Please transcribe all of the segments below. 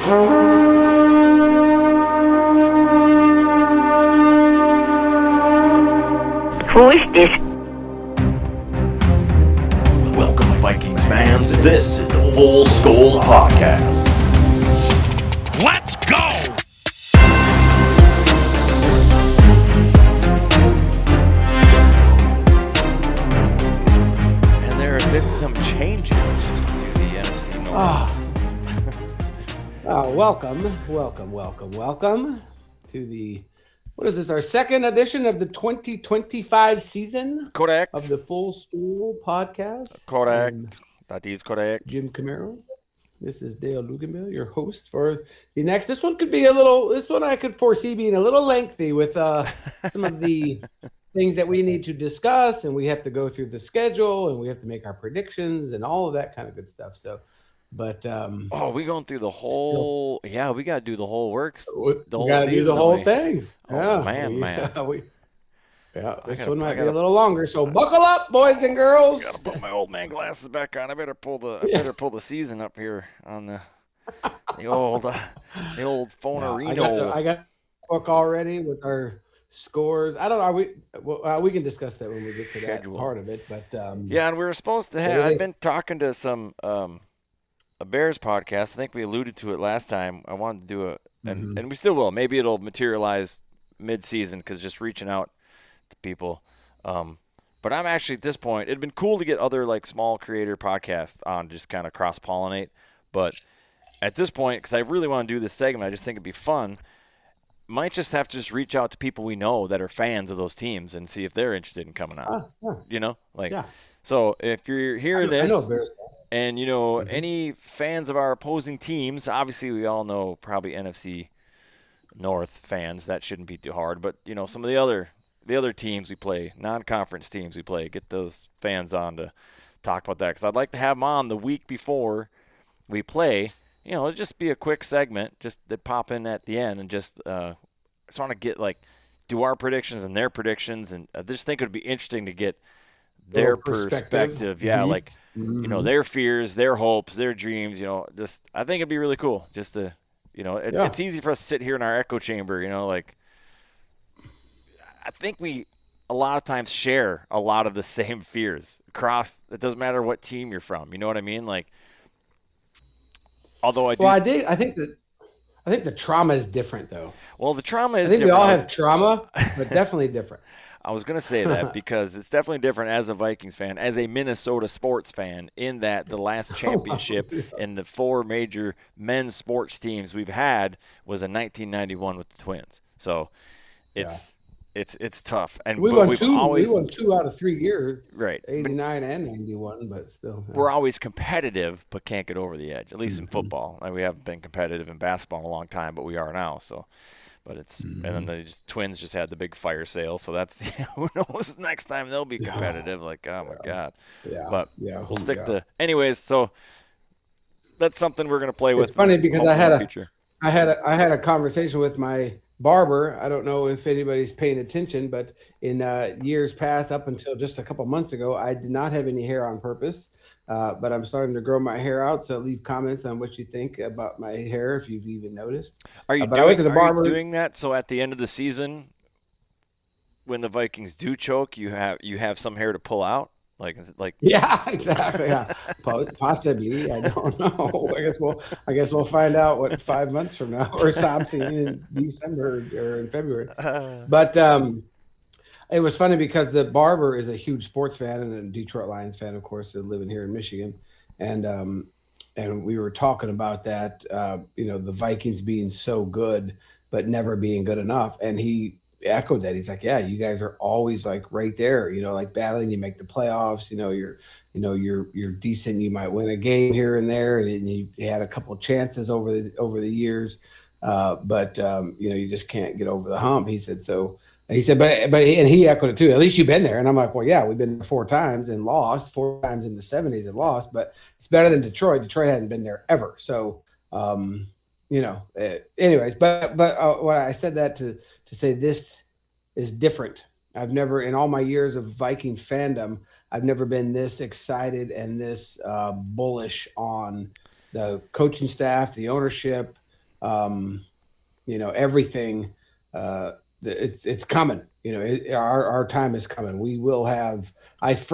Who is this? Welcome, Vikings fans. This is the FullSkol Podcast. Let's go! And there have been some changes to the NFC North. Welcome to the, what is this, our second edition of the 2025 season Correct. of the FullSkol Podcast. Correct. That is correct. Jim Camaro. This is Dale Luganville, your host for the next. This one I could foresee being a little lengthy with some of the things that we need to discuss, and we have to go through the schedule, and we have to make our predictions and all of that kind of good stuff. So, but we going through the whole? Yeah, we got to do the whole works. we whole got to do season, the whole don't we? thing. Oh, yeah, man. This one might be a little longer, so buckle up, boys and girls. Got to put my old man glasses back on. I better pull the season up here on the old Phonerino. I got the book already with our scores. I don't know. We can discuss that when we get to that part of it. But yeah, and we were supposed to have. I've been talking to some a Bears podcast. I think we alluded to it last time. I wanted to do and we still will. Maybe it'll materialize mid-season because just reaching out to people. But I'm actually at this point. It'd been cool to get other like small creator podcasts on, just kind of cross-pollinate. But at this point, because I really want to do this segment, I just think it'd be fun. Might just have to just reach out to people we know that are fans of those teams and see if they're interested in coming on. You know, like so. If you're hearing this, and you know any fans of our opposing teams, obviously we all know probably NFC North fans. That shouldn't be too hard. But you know some of the other teams we play, non-conference teams we play, get those fans on to talk about that because I'd like to have them on the week before we play. You know, it'll just be a quick segment, just to pop in at the end and just want to get do our predictions and their predictions, and I just think it would be interesting to get their perspective. Yeah, you know, their fears, their hopes, their dreams. You know, just I think it'd be really cool just to, you know, it's easy for us to sit here in our echo chamber. You know, like I think we a lot of times share a lot of the same fears across. It doesn't matter what team you're from. You know what I mean? Like. Although I think the trauma is different, though. Well, the trauma is different. I think we all have trauma, but definitely different. I was going to say that because it's definitely different as a Vikings fan, as a Minnesota sports fan, in that the last championship in the four major men's sports teams we've had was in 1991 with the Twins. So it's tough. And we won two out of 3 years, right? 89 and 91, but still. We're always competitive, but can't get over the edge, at least in football. Like, we haven't been competitive in basketball in a long time, but we are now. So, but it's and then the Twins just had the big fire sale, so that's who knows next time they'll be competitive. Like, oh my God. Yeah. But we'll stick to anyways. So that's something we're gonna play with. It's funny because I had a conversation with my barber. I don't know if anybody's paying attention, but in years past, up until just a couple months ago, I did not have any hair on purpose. But I'm starting to grow my hair out. So leave comments on what you think about my hair, if you've even noticed. Are you doing that? So at the end of the season, when the Vikings do choke, you have some hair to pull out? Like yeah, exactly. Yeah. Possibly. I don't know. I guess we'll find out 5 months from now, or something in December or in February. But it was funny because the barber is a huge sports fan and a Detroit Lions fan, of course, living here in Michigan, and we were talking about that. The Vikings being so good but never being good enough, and he echoed that. He's like, yeah, you guys are always like right there, like battling. You make the playoffs, you're decent. You might win a game here and there, and you had a couple of chances over the years, but you just can't get over the hump. He said so. He said, but he echoed it too. At least you've been there. And I'm like, well, yeah, we've been there 4 times and lost 4 times in the 70s and lost, but it's better than Detroit. Detroit hadn't been there ever. So, anyways, but what I said that to say this is different. I've never, in all my years of Viking fandom, I've never been this excited and this bullish on the coaching staff, the ownership, Everything. It's coming. Our time is coming. We will have. Yes,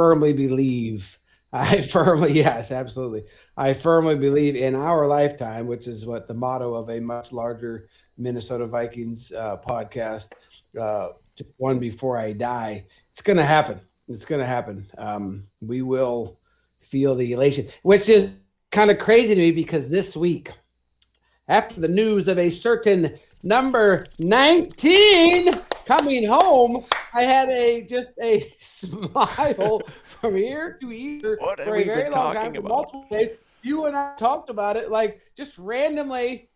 absolutely. I firmly believe in our lifetime, which is what the motto of a much larger Minnesota Vikings podcast. One before I die. It's going to happen. It's going to happen. We will feel the elation, which is kind of crazy to me because this week, after the news of a certain number 19 coming home, I had just a smile from ear to ear for a very long time, for multiple days. You and I talked about it, like just randomly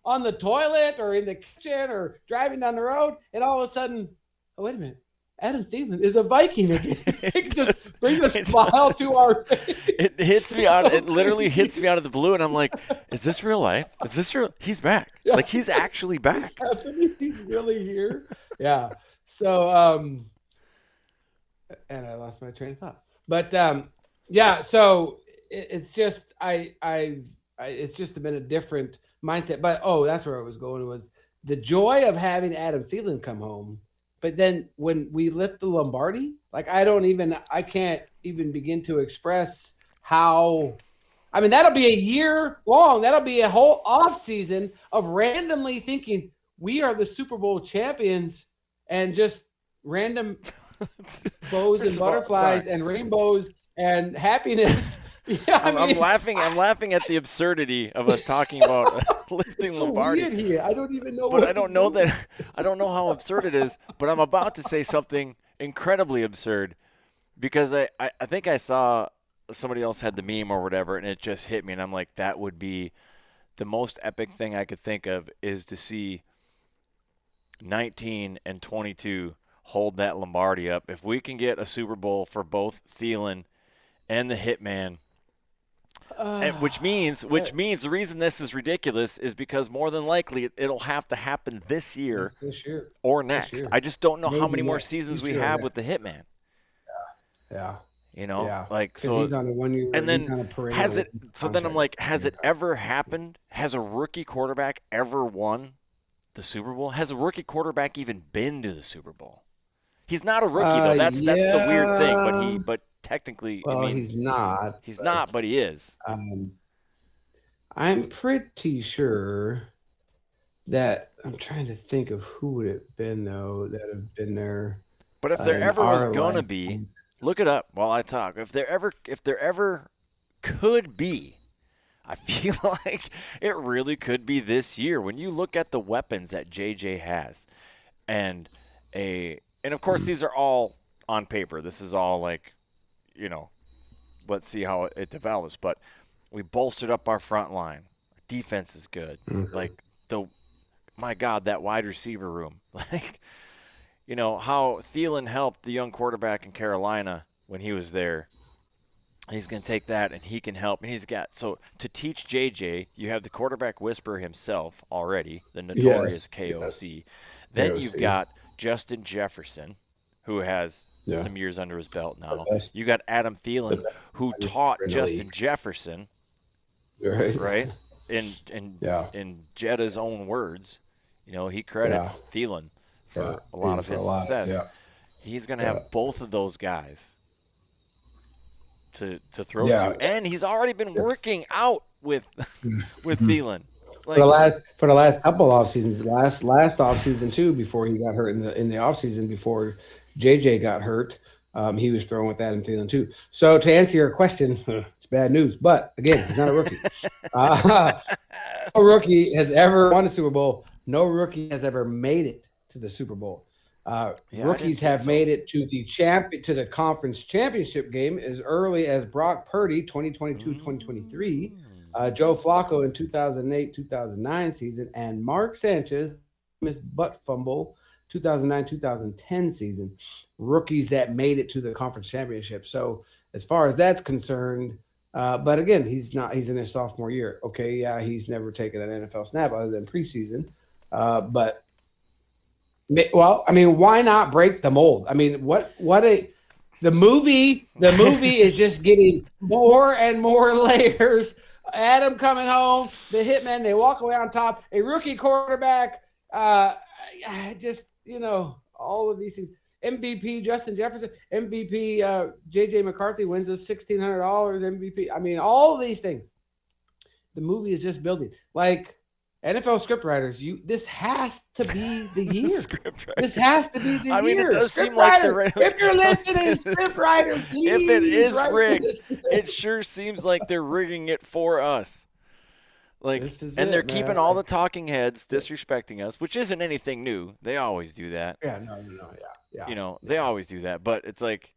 on the toilet or in the kitchen or driving down the road, and all of a sudden, oh, wait a minute. Adam Thielen is a Viking again. It just brings a smile to our face. It hits me out. It literally hits me out of the blue, and I'm like, "Is this real life? Is this real? He's back. Yeah. Like he's actually back. He's really here." Yeah. So, and I lost my train of thought. But yeah. So it's just it's just been a different mindset. But that's where I was going. Was the joy of having Adam Thielen come home. But then when we lift the Lombardi, like I can't even begin to express how, that'll be a year long. That'll be a whole off season of randomly thinking we are the Super Bowl champions and just random bows and butterflies and rainbows and happiness. Yeah, I'm laughing at the absurdity of us talking about lifting Lombardi. Weird here. I don't even know. But I don't know how absurd it is. But I'm about to say something incredibly absurd because I think I saw somebody else had the meme or whatever, and it just hit me, and I'm like, that would be the most epic thing I could think of is to see 19 and 22 hold that Lombardi up. If we can get a Super Bowl for both Thielen and the Hitman. Which means the reason this is ridiculous is because more than likely it'll have to happen this year or next. Year. I just don't know how many more seasons we have with the Hitman. Yeah. So he's on a 1 year. And then has it? So then I'm like, has it ever happened? Has a rookie quarterback ever won the Super Bowl? Has a rookie quarterback even been to the Super Bowl? He's not a rookie though. That's the weird thing. But technically, he's not. He's not, but he is. I'm pretty sure that I'm trying to think of who would it have been though that have been there. But if there ever was gonna be, look it up while I talk. If there ever could be, I feel like it really could be this year. When you look at the weapons that JJ has, and of course these are all on paper. This is all like, let's see how it develops. But we bolstered up our front line. Defense is good. Mm-hmm. My God, that wide receiver room. How Thielen helped the young quarterback in Carolina when he was there. He's going to take that and he can help. And so to teach JJ, you have the quarterback whisperer himself already, the notorious KOC. Yes. Then you've got Justin Jefferson, who has some years under his belt now. You got Adam Thielen, who taught Justin Jefferson, right? In Jetta's own words, he credits Thielen for a lot of his success. He's going to have both of those guys to throw to, and he's already been working out with Thielen. For the last couple off seasons, last off season too, before he got hurt in the off season, before JJ got hurt, he was throwing with Adam Thielen too. So to answer your question, it's bad news, but again, he's not a rookie. No rookie has ever won a Super Bowl. No rookie has ever made it to the Super Bowl. Rookies have made it to the conference championship game as early as Brock Purdy, 2022-2023. Joe Flacco in 2008-2009 season, and Mark Sanchez missed butt fumble 2009-2010 season. Rookies that made it to the conference championship. So as far as that's concerned, but again, he's in his sophomore year. Okay, yeah, he's never taken an NFL snap other than preseason. But why not break the mold? The movie is just getting more and more layers Adam coming home, the hitman, they walk away on top, a rookie quarterback, just, all of these things. MVP Justin Jefferson, MVP J.J. McCarthy wins us $1,600, MVP. I mean, all of these things. The movie is just building. Like NFL scriptwriters, this has to be the year. This has to be the year. I mean, it does seem like if you're listening, scriptwriters, please. If it is rigged, it sure seems like they're rigging it for us. Like, and they're keeping all the talking heads disrespecting us, which isn't anything new. They always do that. Yeah, no, yeah. They always do that. But it's like,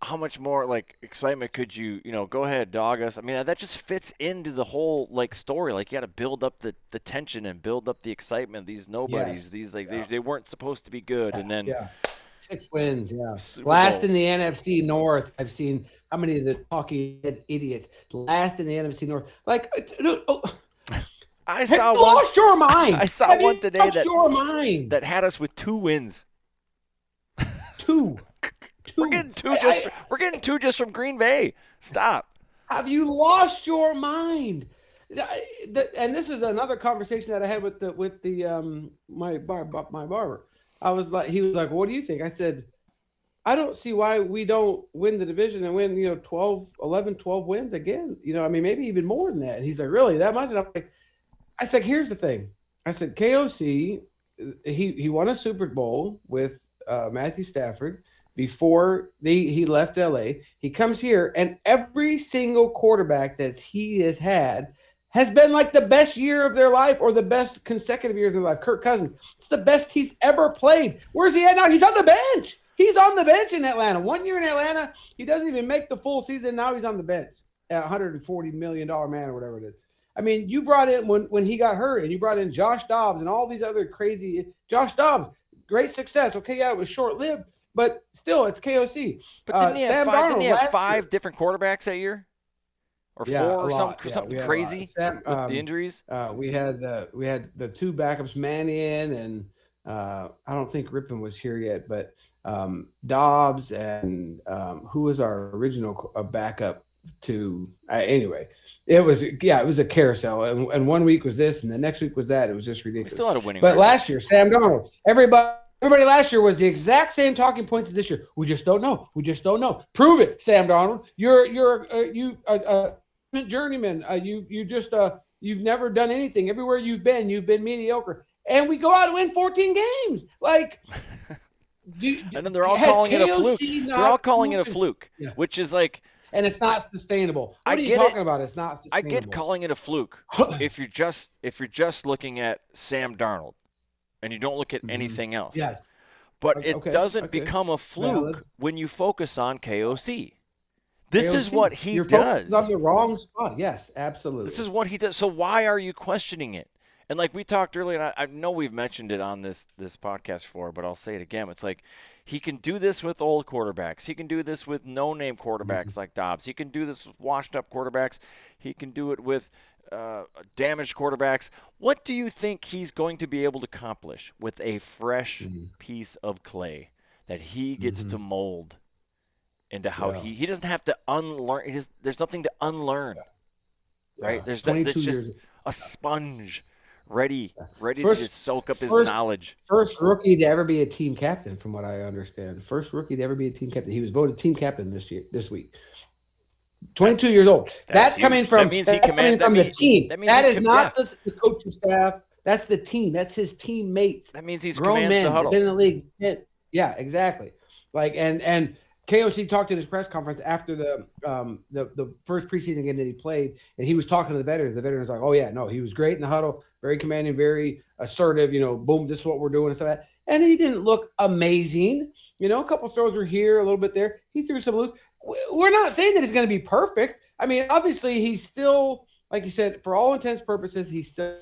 how much more like excitement could you go ahead, dog us? I mean, that just fits into the whole like story. Like, you got to build up the tension and build up the excitement. These nobodies, they weren't supposed to be good, and then 6 wins, last in the NFC North. I've seen how many of the talking head idiots last in the NFC North. Like, I saw lost your mind. I saw one today that had us with 2 wins. Two. We're getting two just from Green Bay. Stop. Have you lost your mind? And this is another conversation that I had with my barber. He was like, "What do you think?" I said, "I don't see why we don't win the division and win, 12 wins again. I mean, maybe even more than that." And he's like, "Really, that much?" And I'm like, I said, "Here's the thing." I said, KOC, he won a Super Bowl with Matthew Stafford before he left LA. He comes here, and every single quarterback that he has had has been like the best year of their life or the best consecutive years of their life. Kirk Cousins, it's the best he's ever played. Where's he at now? He's on the bench. He's on the bench in Atlanta. 1 year in Atlanta, he doesn't even make the full season. Now he's on the bench at $140 million man or whatever it is. I mean, you brought in when he got hurt, and you brought in Josh Dobbs and all these other crazy – Josh Dobbs, great success. Okay, yeah, it was short-lived, but still, it's KOC. But didn't he have 5 different quarterbacks that year? Or 4 or something crazy with the injuries? We had the 2 backups, Mannion, and I don't think Rippon was here yet, but Dobbs and who was our original backup to anyway. It was a carousel, and 1 week was this, and the next week was that. It was just ridiculous. We still had a winning. But last year, Sam Darnold, everybody last year was the exact same talking points as this year. We just don't know. Prove it, Sam Darnold. You're journeyman. You've never done anything. Everywhere you've been mediocre. And we go out and win 14 games. Like, and then they're all calling it a fluke. They're all calling it a fluke, which is like. And it's not sustainable. What are you talking about? It's not sustainable. I get calling it a fluke if you're just looking at Sam Darnold, and you don't look at anything else. Yes. But it doesn't become a fluke when you focus on KOC. This is what he does. You're on the wrong spot. Yes, absolutely. This is what he does. So why are you questioning it? And like we talked earlier, and I know we've mentioned it on this podcast before, but I'll say it again. It's like he can do this with old quarterbacks. He can do this with no-name quarterbacks like Dobbs. He can do this with washed-up quarterbacks. He can do it with damaged quarterbacks. What do you think he's going to be able to accomplish with a fresh piece of clay that he gets to mold into how he doesn't have to unlearn? There's nothing to unlearn, right? There's just a sponge ready to just soak up his knowledge. First rookie to ever be a team captain, from what I understand. First rookie to ever be a team captain. He was voted team captain this week. 22 years old. That's coming from the team. That is not the coaching staff. That's the team. That's his teammates. That means he's grown men the huddle. Been in the league. Yeah, exactly. Like and KOC talked at his press conference after the first preseason game that he played, and he was talking to the veterans. The veterans were like, "Oh yeah, no, he was great in the huddle, very commanding, very assertive. Boom, this is what we're doing and stuff like that." And he didn't look amazing. A couple throws were here, a little bit there. He threw some loose. We're not saying that he's going to be perfect. I mean, obviously, he's still, like you said, for all intents and purposes, he's still.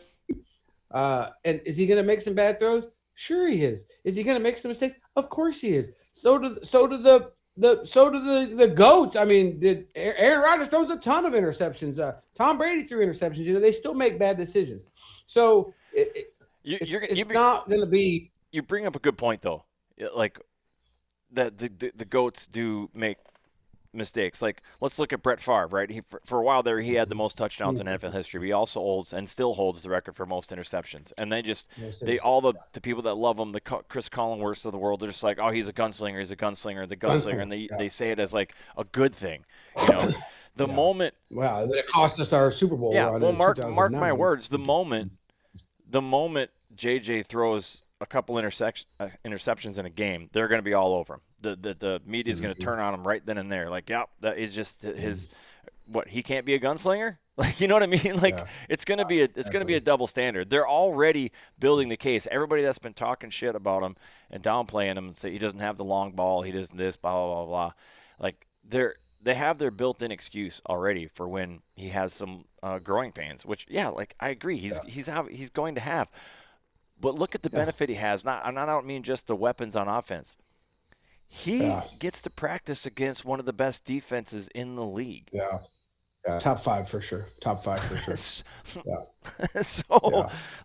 And is he going to make some bad throws? Sure, he is. Is he going to make some mistakes? Of course, he is. So do the GOATs. I mean, Aaron Rodgers throws a ton of interceptions. Tom Brady threw interceptions. They still make bad decisions. So it's not going to be. You bring up a good point, though. Like that the GOATs do make mistakes. Like, let's look at Brett Favre, right? For a while there, he had the most touchdowns in NFL history. But he also holds and still holds the record for most interceptions. And all the people that love him, the Chris Collingworths of the world, they're just like, oh, he's a gunslinger, and they say it as like a good thing, you know. The moment, wow, it cost us our Super Bowl. Yeah, well, mark my words. The moment JJ throws a couple interceptions in a game, they're going to be all over him. The media is going to turn on him right then and there. Like, yep, that is just his. What, he can't be a gunslinger? Like, you know what I mean? Like, it's going to be a double standard. They're already building the case. Everybody that's been talking shit about him and downplaying him and say he doesn't have the long ball, he doesn't this, blah blah blah blah. Like, they have their built-in excuse already for when he has some growing pains. Which, yeah, like, I agree, he's going to have. But look at the benefit he has. I don't mean just the weapons on offense. He gets to practice against one of the best defenses in the league. Yeah. Top five for sure.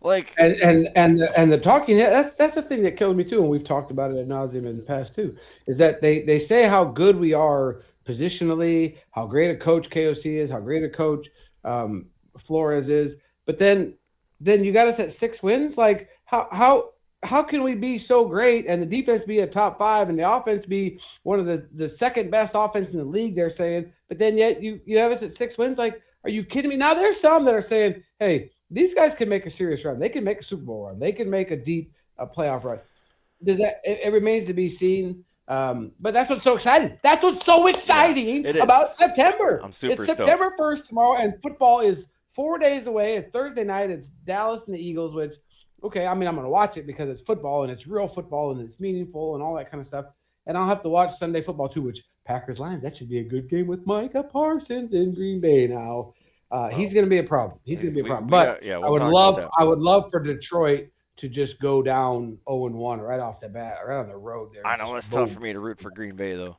Like, and the talking, that's the thing that kills me too, and we've talked about it ad nauseum in the past too, is that they say how good we are positionally, how great a coach KOC is, how great a coach Flores is, but then you got us at 6 wins. Like, how can we be so great and the defense be a top 5 and the offense be one of the second best offense in the league, they're saying, but then yet you have us at 6 wins? Like, are you kidding me? Now there's some that are saying, hey, these guys can make a serious run. They can make a Super Bowl run. They can make a deep playoff run. It remains to be seen. But that's what's so exciting. That's what's so exciting about September. I'm super stoked. September 1st tomorrow, and football is 4 days away. And Thursday night, it's Dallas and the Eagles, which, okay, I mean, I'm going to watch it because it's football and it's real football and it's meaningful and all that kind of stuff. And I'll have to watch Sunday football too, which Packers-Lions, that should be a good game with Micah Parsons in Green Bay now. He's going to be a problem. But I would love for Detroit to just go down 0-1 right off the bat, right on the road there. I know it's tough for me to root for Green Bay, though.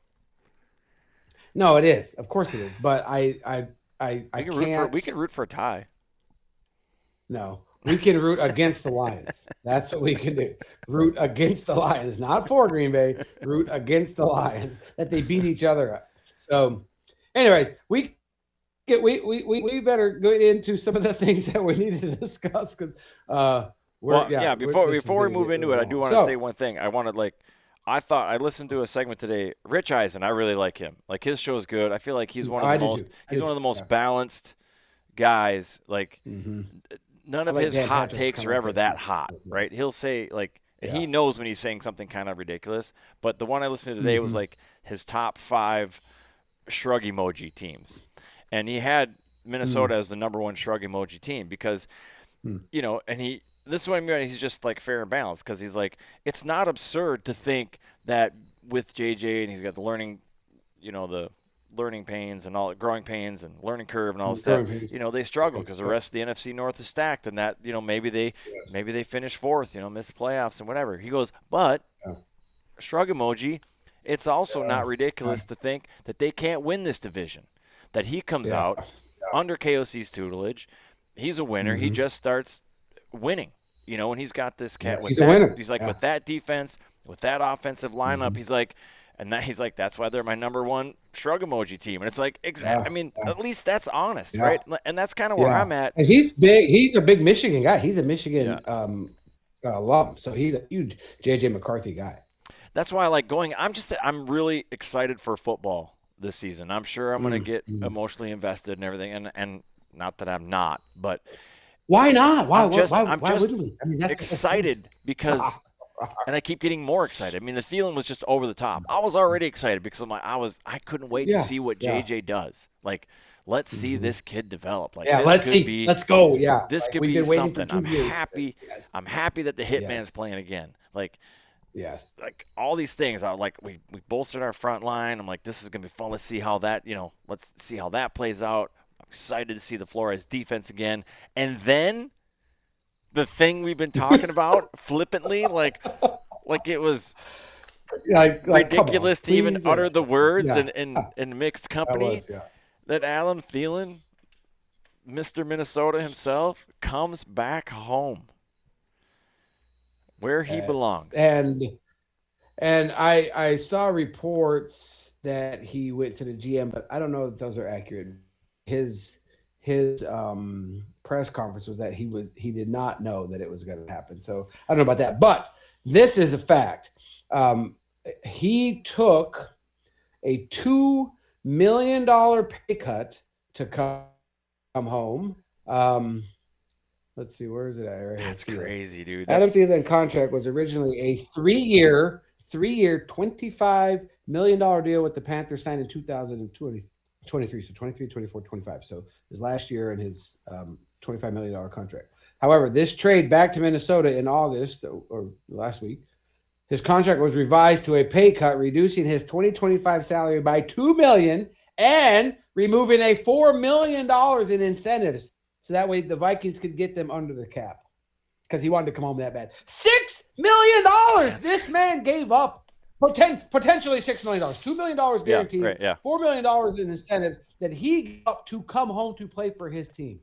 No, it is. Of course it is. But I can't. We can root for a tie. No. We can root against the Lions. That's what we can do. Root against the Lions, not for Green Bay. Root against the Lions, that they beat each other up. So, anyways, we better go into some of the things that we need to discuss because before we move into it, I do want to say one thing. I listened to a segment today. Rich Eisen, I really like him. Like, his show is good. I feel like he's one of the most balanced guys. Like. Mm-hmm. None of his hot takes are ever that hot, right? He'll say, like, and he knows when he's saying something kind of ridiculous. But the one I listened to today was, like, his top 5 shrug emoji teams. And he had Minnesota as the number 1 shrug emoji team because, you know, and this is what I mean, he's just, like, fair and balanced because he's like, it's not absurd to think that with JJ and he's got the learning pains and all, growing pains and learning curve and all this stuff, you know, they struggle because the rest of the NFC North is stacked, and that, you know, maybe they finish 4th, you know, miss the playoffs and whatever. He goes, but shrug emoji, it's also not ridiculous to think that they can't win this division, that he comes out under KOC's tutelage. He's a winner. He just starts winning, you know, and he's got this cat with that. He's like, with that defense, with that offensive lineup, he's like, that's why they're my number 1 shrug emoji team. And it's like, I mean, at least that's honest, right? And that's kind of where I'm at. And he's big. He's a big Michigan guy. He's a Michigan alum. So he's a huge J.J. McCarthy guy. That's why I like going. I'm really excited for football this season. I'm sure I'm going to get emotionally invested and everything. And not that I'm not, but. Why not? Why I'm just wouldn't we? I mean, that's excited because. And I keep getting more excited. I mean, the feeling was just over the top. I was already excited because I couldn't wait to see what JJ does. Like, let's see this kid develop. Like, let's go. Yeah, this could be something. I'm happy. I'm happy that the Hitman's playing again. Like, like all these things. We bolstered our front line. I'm like, this is gonna be fun. Let's see how that plays out. I'm excited to see the Flores defense again, and then. The thing we've been talking about flippantly, like it was ridiculous to even utter the words in mixed company. That Adam Thielen, Mr. Minnesota himself, comes back home where he belongs. And And I saw reports that he went to the GM, but I don't know if those are accurate. His press conference was that he did not know that it was going to happen. So I don't know about that, but this is a fact. He took a $2 million pay cut to come home. Let's see, where is it at? Right That's here. crazy, dude. Adam Thielen contract was originally a three-year, $25 million deal with the Panthers signed in 2023. So 23, 24, 25. So his last year and his $25 million contract. However, this trade back to Minnesota in August or last week, his contract was revised to a pay cut, reducing his 2025 salary by $2 million and removing a $4 million in incentives. So that way the Vikings could get them under the cap because he wanted to come home that bad. $6 million. This man gave up potentially $6 million, $2 million guaranteed, $4 million in incentives that he gave up to come home to play for his team.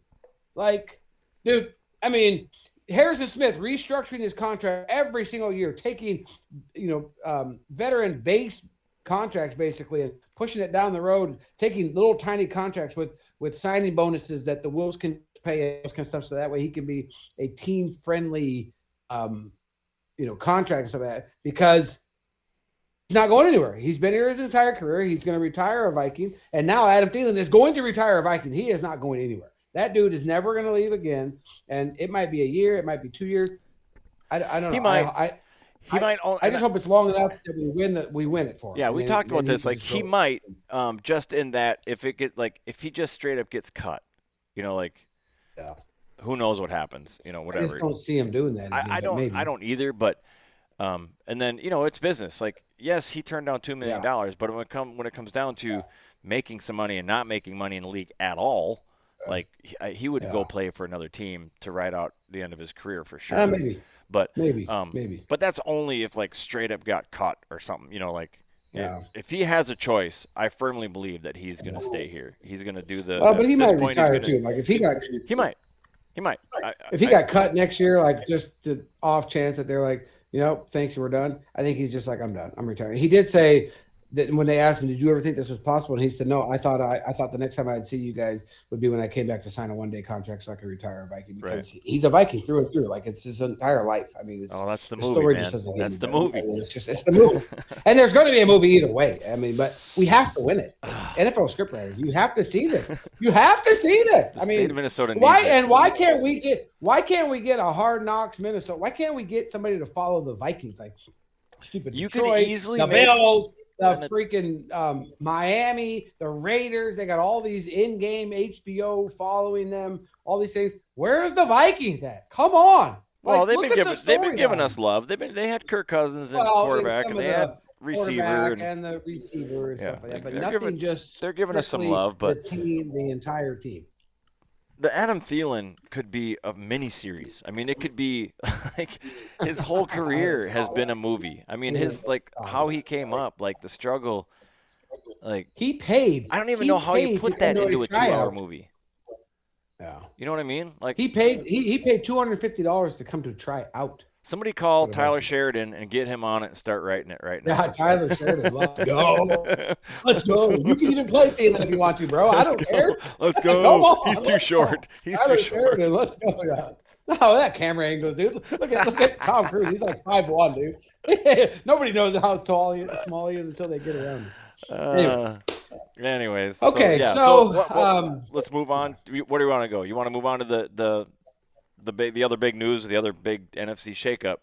Like, dude, I mean, Harrison Smith restructuring his contract every single year, taking, veteran base contracts basically and pushing it down the road, taking little tiny contracts with signing bonuses that the Wolves can pay, those kind of stuff, so that way he can be a team friendly, contract and stuff like that, because he's not going anywhere. He's been here his entire career. He's going to retire a Viking, and now Adam Thielen is going to retire a Viking. He is not going anywhere. That dude is never going to leave again, and it might be a year, it might be 2 years. I don't know. I just hope it's long enough that we win it for him. Yeah, we talked about this. Like, he might, just in that if he just straight up gets cut, who knows what happens, whatever. I just don't see him doing that again, I don't either, but and then, it's business. Like, yes, he turned down $2 million, but when it comes down to making some money and not making money in the league at all, like, he would go play for another team to ride out the end of his career for sure. Maybe. But maybe. But that's only if, like, straight up got cut or something, if he has a choice, I firmly believe that he's going to stay here. He's going to do the. But he might retire too. Like, if he got. He might. If he got cut next year, like, just the off chance that they're like, thanks, we're done. I think he's just like, I'm done. I'm retiring. He did say that when they asked him, did you ever think this was possible? And he said, no, I thought the next time I'd see you guys would be when I came back to sign a one-day contract so I could retire a Viking, because he's a Viking through and through. Like, it's his entire life. I mean, that's the movie, man. That's the movie. It's the movie. And there's going to be a movie either way. I mean, but we have to win it. NFL scriptwriters, you have to see this. You have to see this. The state of Minnesota why can't we get a Hard Knocks Minnesota? Why can't we get somebody to follow the Vikings? Like, stupid you Detroit, could easily the Bills, the freaking Miami, the Raiders. They got all these in-game HBO following them, all these things. Where's the Vikings at? Come on. Well, they've been giving us love. They had Kirk Cousins and quarterback, and they had receiver and the receiver and stuff like that. But they're giving us some love, but the entire team. The Adam Thielen could be a mini-series. I mean, it could be like his whole career has been a movie. I mean, how he came up, like the struggle, like he paid. I don't even know how you put that into a 2-hour movie. Yeah, you know what I mean? Like, he paid $250 to come to try out. Somebody call Tyler Sheridan and get him on it and start writing it right now. Yeah, Tyler Sheridan, let's go. Let's go. You can even play Thielen if you want to, bro. I don't care. Let's go. He's too short. He's too short. Sheridan, let's go. Yeah. No, that camera angles, dude. Look at Tom Cruise. He's like 5'1", dude. Nobody knows how small he is until they get around him. Anyways. Okay, let's move on. Where do you want to go? You want to move on to the other big news, the other big NFC shakeup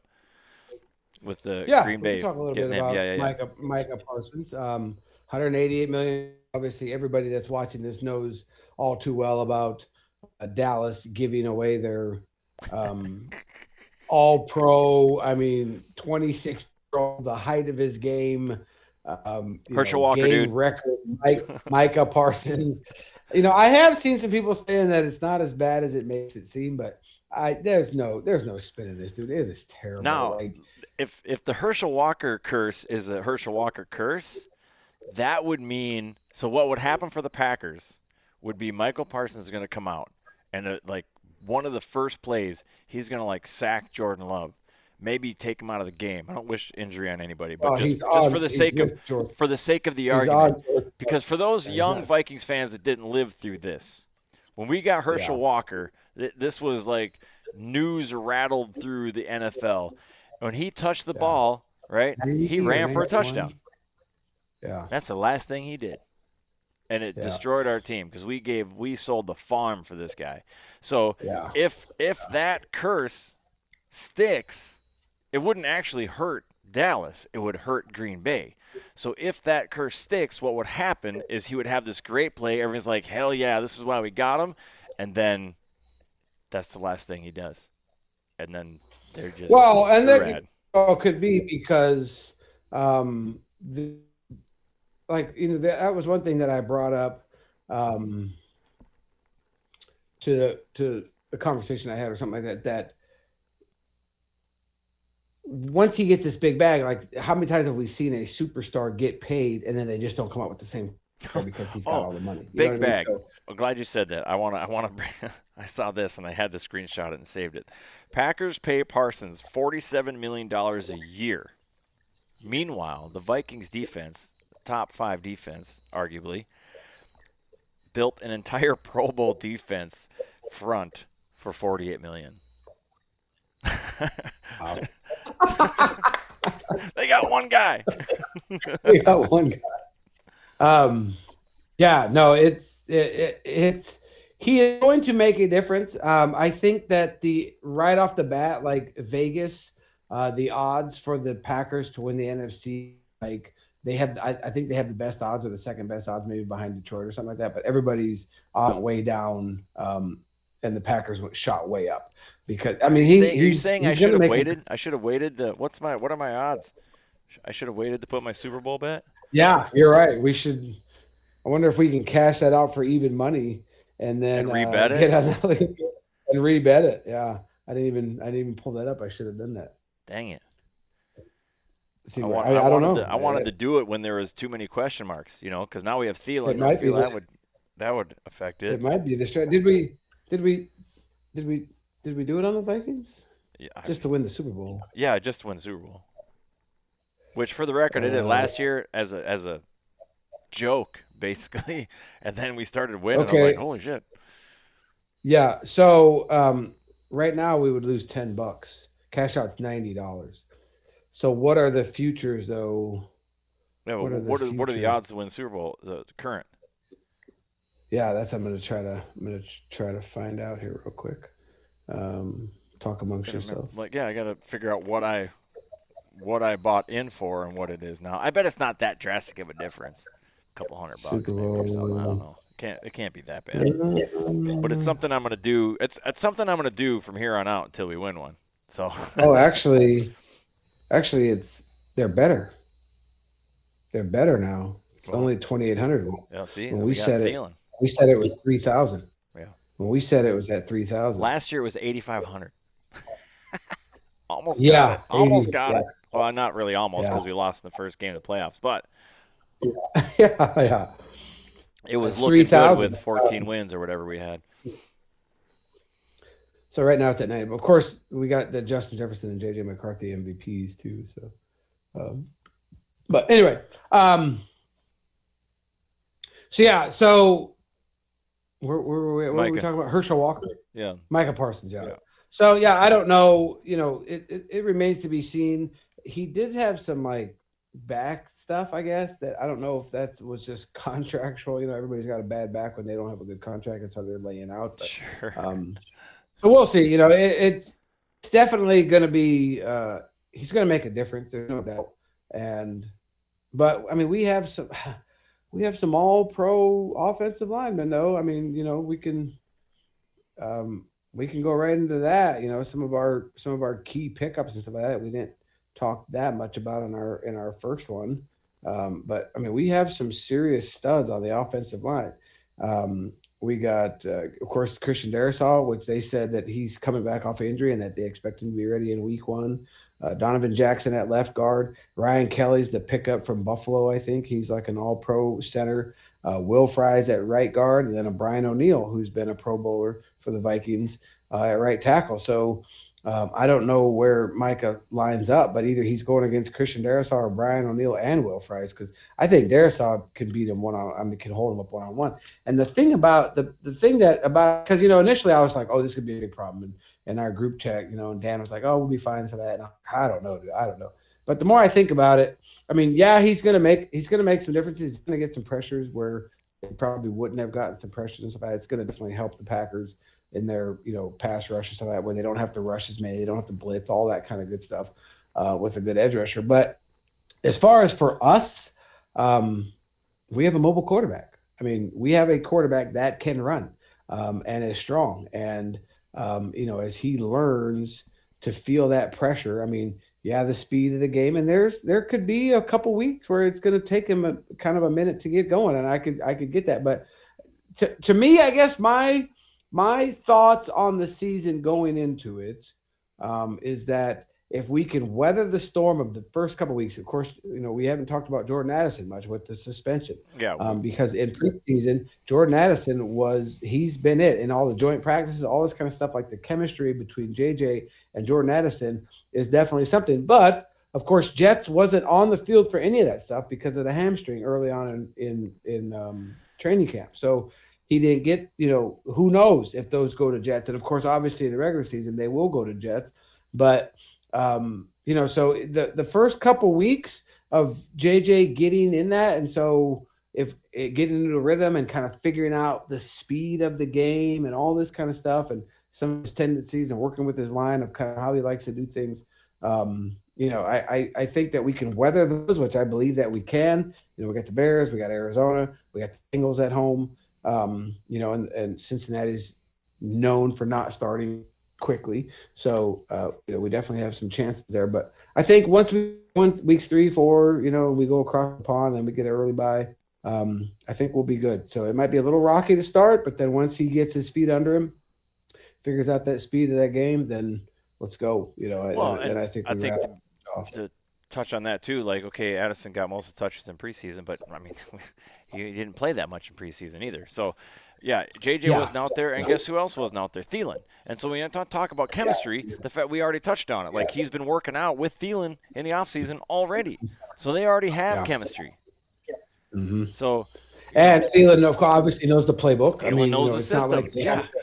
with the Green Bay. Yeah, talk a little bit about Micah Parsons. $188 million. Obviously, everybody that's watching this knows all too well about Dallas giving away their all-pro. I mean, 26-year-old, the height of his game. Herschel Walker, game dude. Record, Micah Parsons. I have seen some people saying that it's not as bad as it makes it seem, but there's no spin in this, dude. It is terrible. Now, if the Herschel Walker curse is a Herschel Walker curse, that would mean – so what would happen for the Packers would be Michael Parsons is going to come out, and one of the first plays, he's going to, sack Jordan Love. maybe take him out of the game. I don't wish injury on anybody, but just for the sake of the argument, because for those young Vikings fans that didn't live through this, when we got Herschel Walker, this was like news rattled through the NFL. When he touched the ball, right, he ran for a touchdown. Yeah, that's the last thing he did. And it destroyed our team because we sold the farm for this guy. So if that curse sticks, it wouldn't actually hurt Dallas. It would hurt Green Bay. So if that curse sticks, what would happen is he would have this great play. Everyone's like, hell yeah, this is why we got him. And then that's the last thing he does. And then they're just and that could be because that was one thing that I brought up to the conversation I had or something like that. That once he gets this big bag, like how many times have we seen a superstar get paid and then they just don't come up with the same because he's got all the money? Big bag. I mean? I'm glad you said that. I want to bring. I saw this and I had to screenshot it and saved it. Packers pay Parsons $47 million a year. Meanwhile, the Vikings defense, top 5 defense, arguably, built an entire Pro Bowl defense front for $48 million. Wow. They got one guy. It's he is going to make a difference. I think that right off the bat, like Vegas, the odds for the Packers to win the NFC, like they have, I think they have the best odds or the second best odds, maybe behind Detroit or something like that. But everybody's way down, and the Packers shot way up because I mean he's saying I should have waited. I should have waited. What are my odds? I should have waited to put my Super Bowl bet. Yeah, you're right. We should. I wonder if we can cash that out for even money and then rebet it and rebet it. Yeah, I didn't even pull that up. I should have done that. Dang it. See, I don't know. I wanted to do it when there was too many question marks, because now we have Thielen. I feel that would affect it. It might be the strategy. Did we do it on the Vikings? Yeah, to win the Super Bowl. Yeah, just to win the Super Bowl. Which, for the record, I did it last year as a joke, basically, and then we started winning. Okay. I was like, holy shit. Yeah. So right now we would lose $10. Cash out's $90. So what are the futures though? Yeah, what are the odds to win the Super Bowl? The current. Yeah, that's I'm gonna try to find out here real quick. Talk amongst yourself. I gotta figure out what I bought in for and what it is now. I bet it's not that drastic of a difference. A couple $100 maybe or something. I don't know. It can't be that bad. But it's something I'm gonna do. It's something I'm gonna do from here on out until we win one. So. Actually, they're better. They're better now. It's only 2,800. Yeah, see, when we said it was 3,000. Yeah. When we said it was at 3,000. Last year it was 8,500. Almost got it. Well, not really almost because we lost in the first game of the playoffs, but yeah. It was looking good with 14 wins or whatever we had. So right now it's at 9. Of course, we got the Justin Jefferson and J.J. McCarthy MVPs too. So, but anyway, So where were we talking about? Herschel Walker. Yeah. Micah Parsons. Yeah. So I don't know. It remains to be seen. He did have some back stuff, I guess, that I don't know if that was just contractual. Everybody's got a bad back when they don't have a good contract. That's how they're laying out. But, sure. So we'll see. It's definitely going to be. He's going to make a difference. There's no doubt. But I mean, we have some all-pro offensive linemen, though. I mean, we can go right into that. Some of our key pickups and stuff like that. We didn't talk that much about in our first one, but I mean, we have some serious studs on the offensive line. We got, of course, Christian Darrisaw, which they said that he's coming back off injury and that they expect him to be ready in week 1. Donovan Jackson at left guard. Ryan Kelly's the pickup from Buffalo, I think. He's like an all-pro center. Will Fry's at right guard, and then a Brian O'Neill, who's been a Pro Bowler for the Vikings, at right tackle. So I don't know where Micah lines up, but either he's going against Christian Darrisaw or Brian O'Neill and Will Fries, because I think Darrisaw can beat him can hold him up one-on-one. And the thing about because initially I was like, oh, this could be a big problem in our group chat, and Dan was like, oh, we'll be fine for that. And I don't know, dude. I don't know. But the more I think about it, I mean, yeah, he's gonna make some differences. He's gonna get some pressures where they probably wouldn't have gotten some pressures and stuff like that. It's gonna definitely help the Packers in their pass rush and stuff like that, where they don't have to rush as many, they don't have to blitz, all that kind of good stuff with a good edge rusher. But as far as for us, we have a mobile quarterback. I mean, we have a quarterback that can run and is strong. And as he learns to feel that pressure, I mean, yeah, the speed of the game, and there could be a couple weeks where it's going to take him a minute to get going, and I could get that. But to me, I guess my thoughts on the season going into it is that if we can weather the storm of the first couple of weeks, of course, we haven't talked about Jordan Addison much with the suspension. Yeah. Because in preseason, Jordan Addison he's been it in all the joint practices, all this kind of stuff, like the chemistry between JJ and Jordan Addison is definitely something. But of course, Jets wasn't on the field for any of that stuff because of the hamstring early on in training camp. So he didn't get, who knows if those go to Jets. And of course, obviously in the regular season, they will go to Jets. But, so the first couple weeks of JJ getting in that. And so getting into the rhythm and kind of figuring out the speed of the game and all this kind of stuff and some of his tendencies and working with his line of kind of how he likes to do things. I think that we can weather those, which I believe that we can. We got the Bears, we got Arizona, we got the Bengals at home. And Cincinnati's known for not starting quickly. So, we definitely have some chances there. But I think once weeks 3, 4, we go across the pond and we get an early bye, I think we'll be good. So it might be a little rocky to start, but then once he gets his feet under him, figures out that speed of that game, then let's go. I think to touch on that too, like, okay, Addison got most of the touches in preseason, but I mean, he didn't play that much in preseason either. So, yeah, JJ wasn't out there, and guess who else wasn't out there? Thielen. And so when you talk about chemistry, the fact we already touched on it. Like, he's been working out with Thielen in the offseason already. So they already have chemistry. Mm-hmm. So, and Thielen, of course, obviously knows the playbook. Thielen knows the system.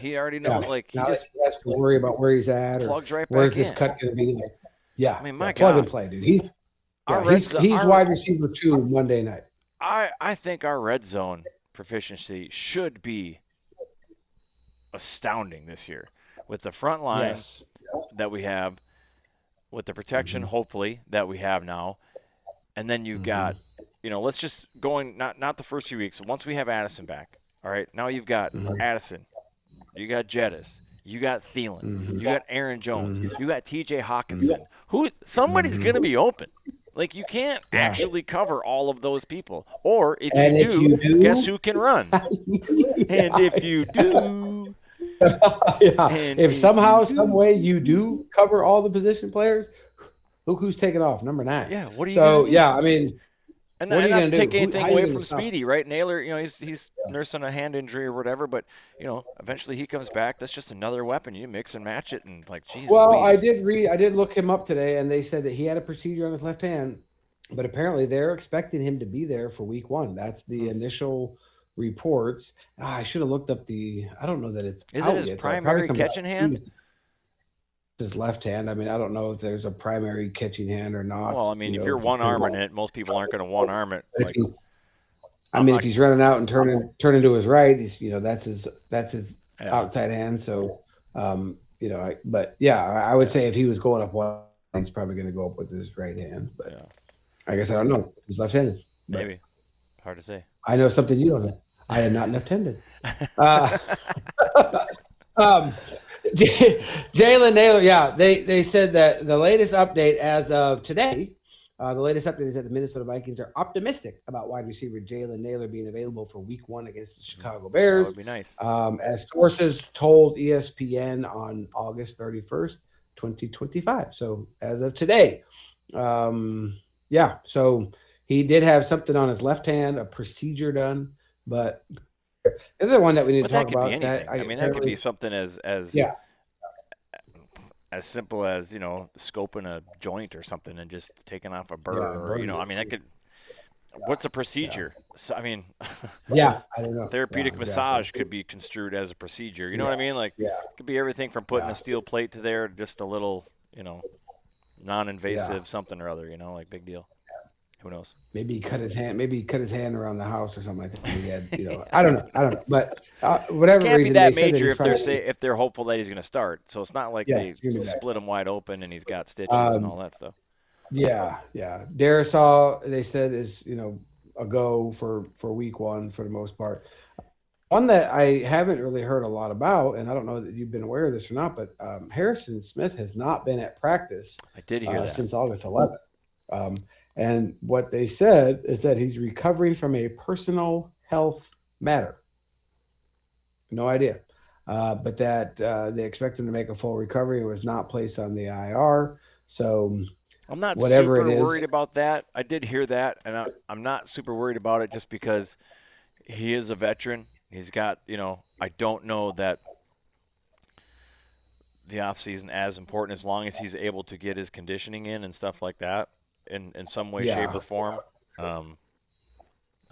He already knows. Yeah. Like, he has to worry about where he's at or where's this cut going to be. Like, I mean, my God. Plug and play, dude. He's wide receiver 2 Monday night. I think our red zone proficiency should be astounding this year with the front line that we have, with the protection, hopefully, that we have now. And then you've got, let's just going not the first few weeks. Once we have Addison back, all right, now you've got Addison, you got Jettis, you got Thielen, you got Aaron Jones, you got TJ Hawkinson. Somebody's going to be open. Like, you can't actually cover all of those people. Or if you do, guess who can run? And if you do. If somehow, some way you do cover all the position players, look who's taking off, number 9. Yeah, what are you going to do? I mean. And not to take anything away from Speedy, right? Naylor, he's nursing a hand injury or whatever, but, eventually he comes back. That's just another weapon. You mix and match it, and like, geez. Well, Louise. I did look him up today, and they said that he had a procedure on his left hand, but apparently they're expecting him to be there for week 1. That's the initial reports. I should have looked up I don't know that it's Is it his primary catching hand? His left hand. I mean, I don't know if there's a primary catching hand or not. Well, I mean, if you're one-arming it, most people aren't going to one-arm it. Like, if he's running out and turning to his right, he's that's his outside hand. So, I would say if he was going up one, he's probably going to go up with his right hand. But I guess I don't know. He's left-handed. Maybe. Hard to say. I know something you don't know. I am not left-handed. Jalen Naylor, they said that the latest update as of today, the latest update is that the Minnesota Vikings are optimistic about wide receiver Jalen Naylor being available for week 1 against the Chicago Bears. That would be nice. As sources told ESPN on August 31st, 2025. So as of today, so he did have something on his left hand, a procedure done, but the other one that we need to talk about. That could be anything. That could be something as as simple as, scoping a joint or something and just taking off a burr, or, I mean, that could. What's a procedure? Yeah. So, I mean, I don't know. Therapeutic massage could be construed as a procedure. You know what I mean? Like, it could be everything from putting a steel plate to there, just a little, non-invasive something or other. Like big deal. Who knows? Maybe he cut his hand around the house or something like that. He had, I don't know. But whatever it can't reason, be that they major if they're hopeful that he's going to start. So it's not like they split him wide open and he's got stitches and all that stuff. Yeah. Darisaw, they said, is a go for week 1 for the most part. One that I haven't really heard a lot about, and I don't know that you've been aware of this or not, but Harrison Smith has not been at practice. I did hear that since August 11th. And what they said is that he's recovering from a personal health matter. No idea. But that they expect him to make a full recovery and was not placed on the IR. So I'm not super worried about that. I did hear that, and I'm not super worried about it just because he is a veteran. He's got, I don't know that the offseason as important as long as he's able to get his conditioning in and stuff like that in some way, shape, or form. I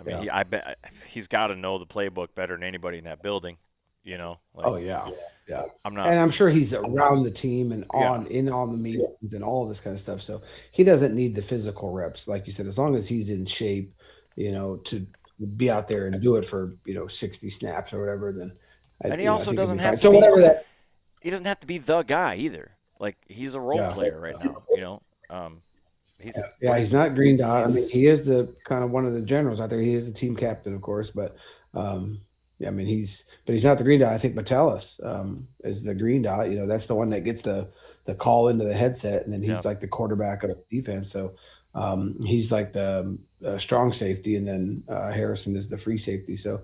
mean, I bet he's got to know the playbook better than anybody in that building, I'm sure he's around the team and in on the meetings and all this kind of stuff. So he doesn't need the physical reps, like you said. As long as he's in shape, to be out there and do it for 60 snaps or whatever, then. And he also doesn't have to. So whatever that. He doesn't have to be the guy either. Like, he's a role player right now. He's not green dot. I mean, he is the kind of one of the generals out there. He is the team captain, of course, but. He's not the green dot. I think Metellus is the green dot. That's the one that gets the call into the headset, and then he's like the quarterback of the defense. So he's like the strong safety, and then Harrison is the free safety. So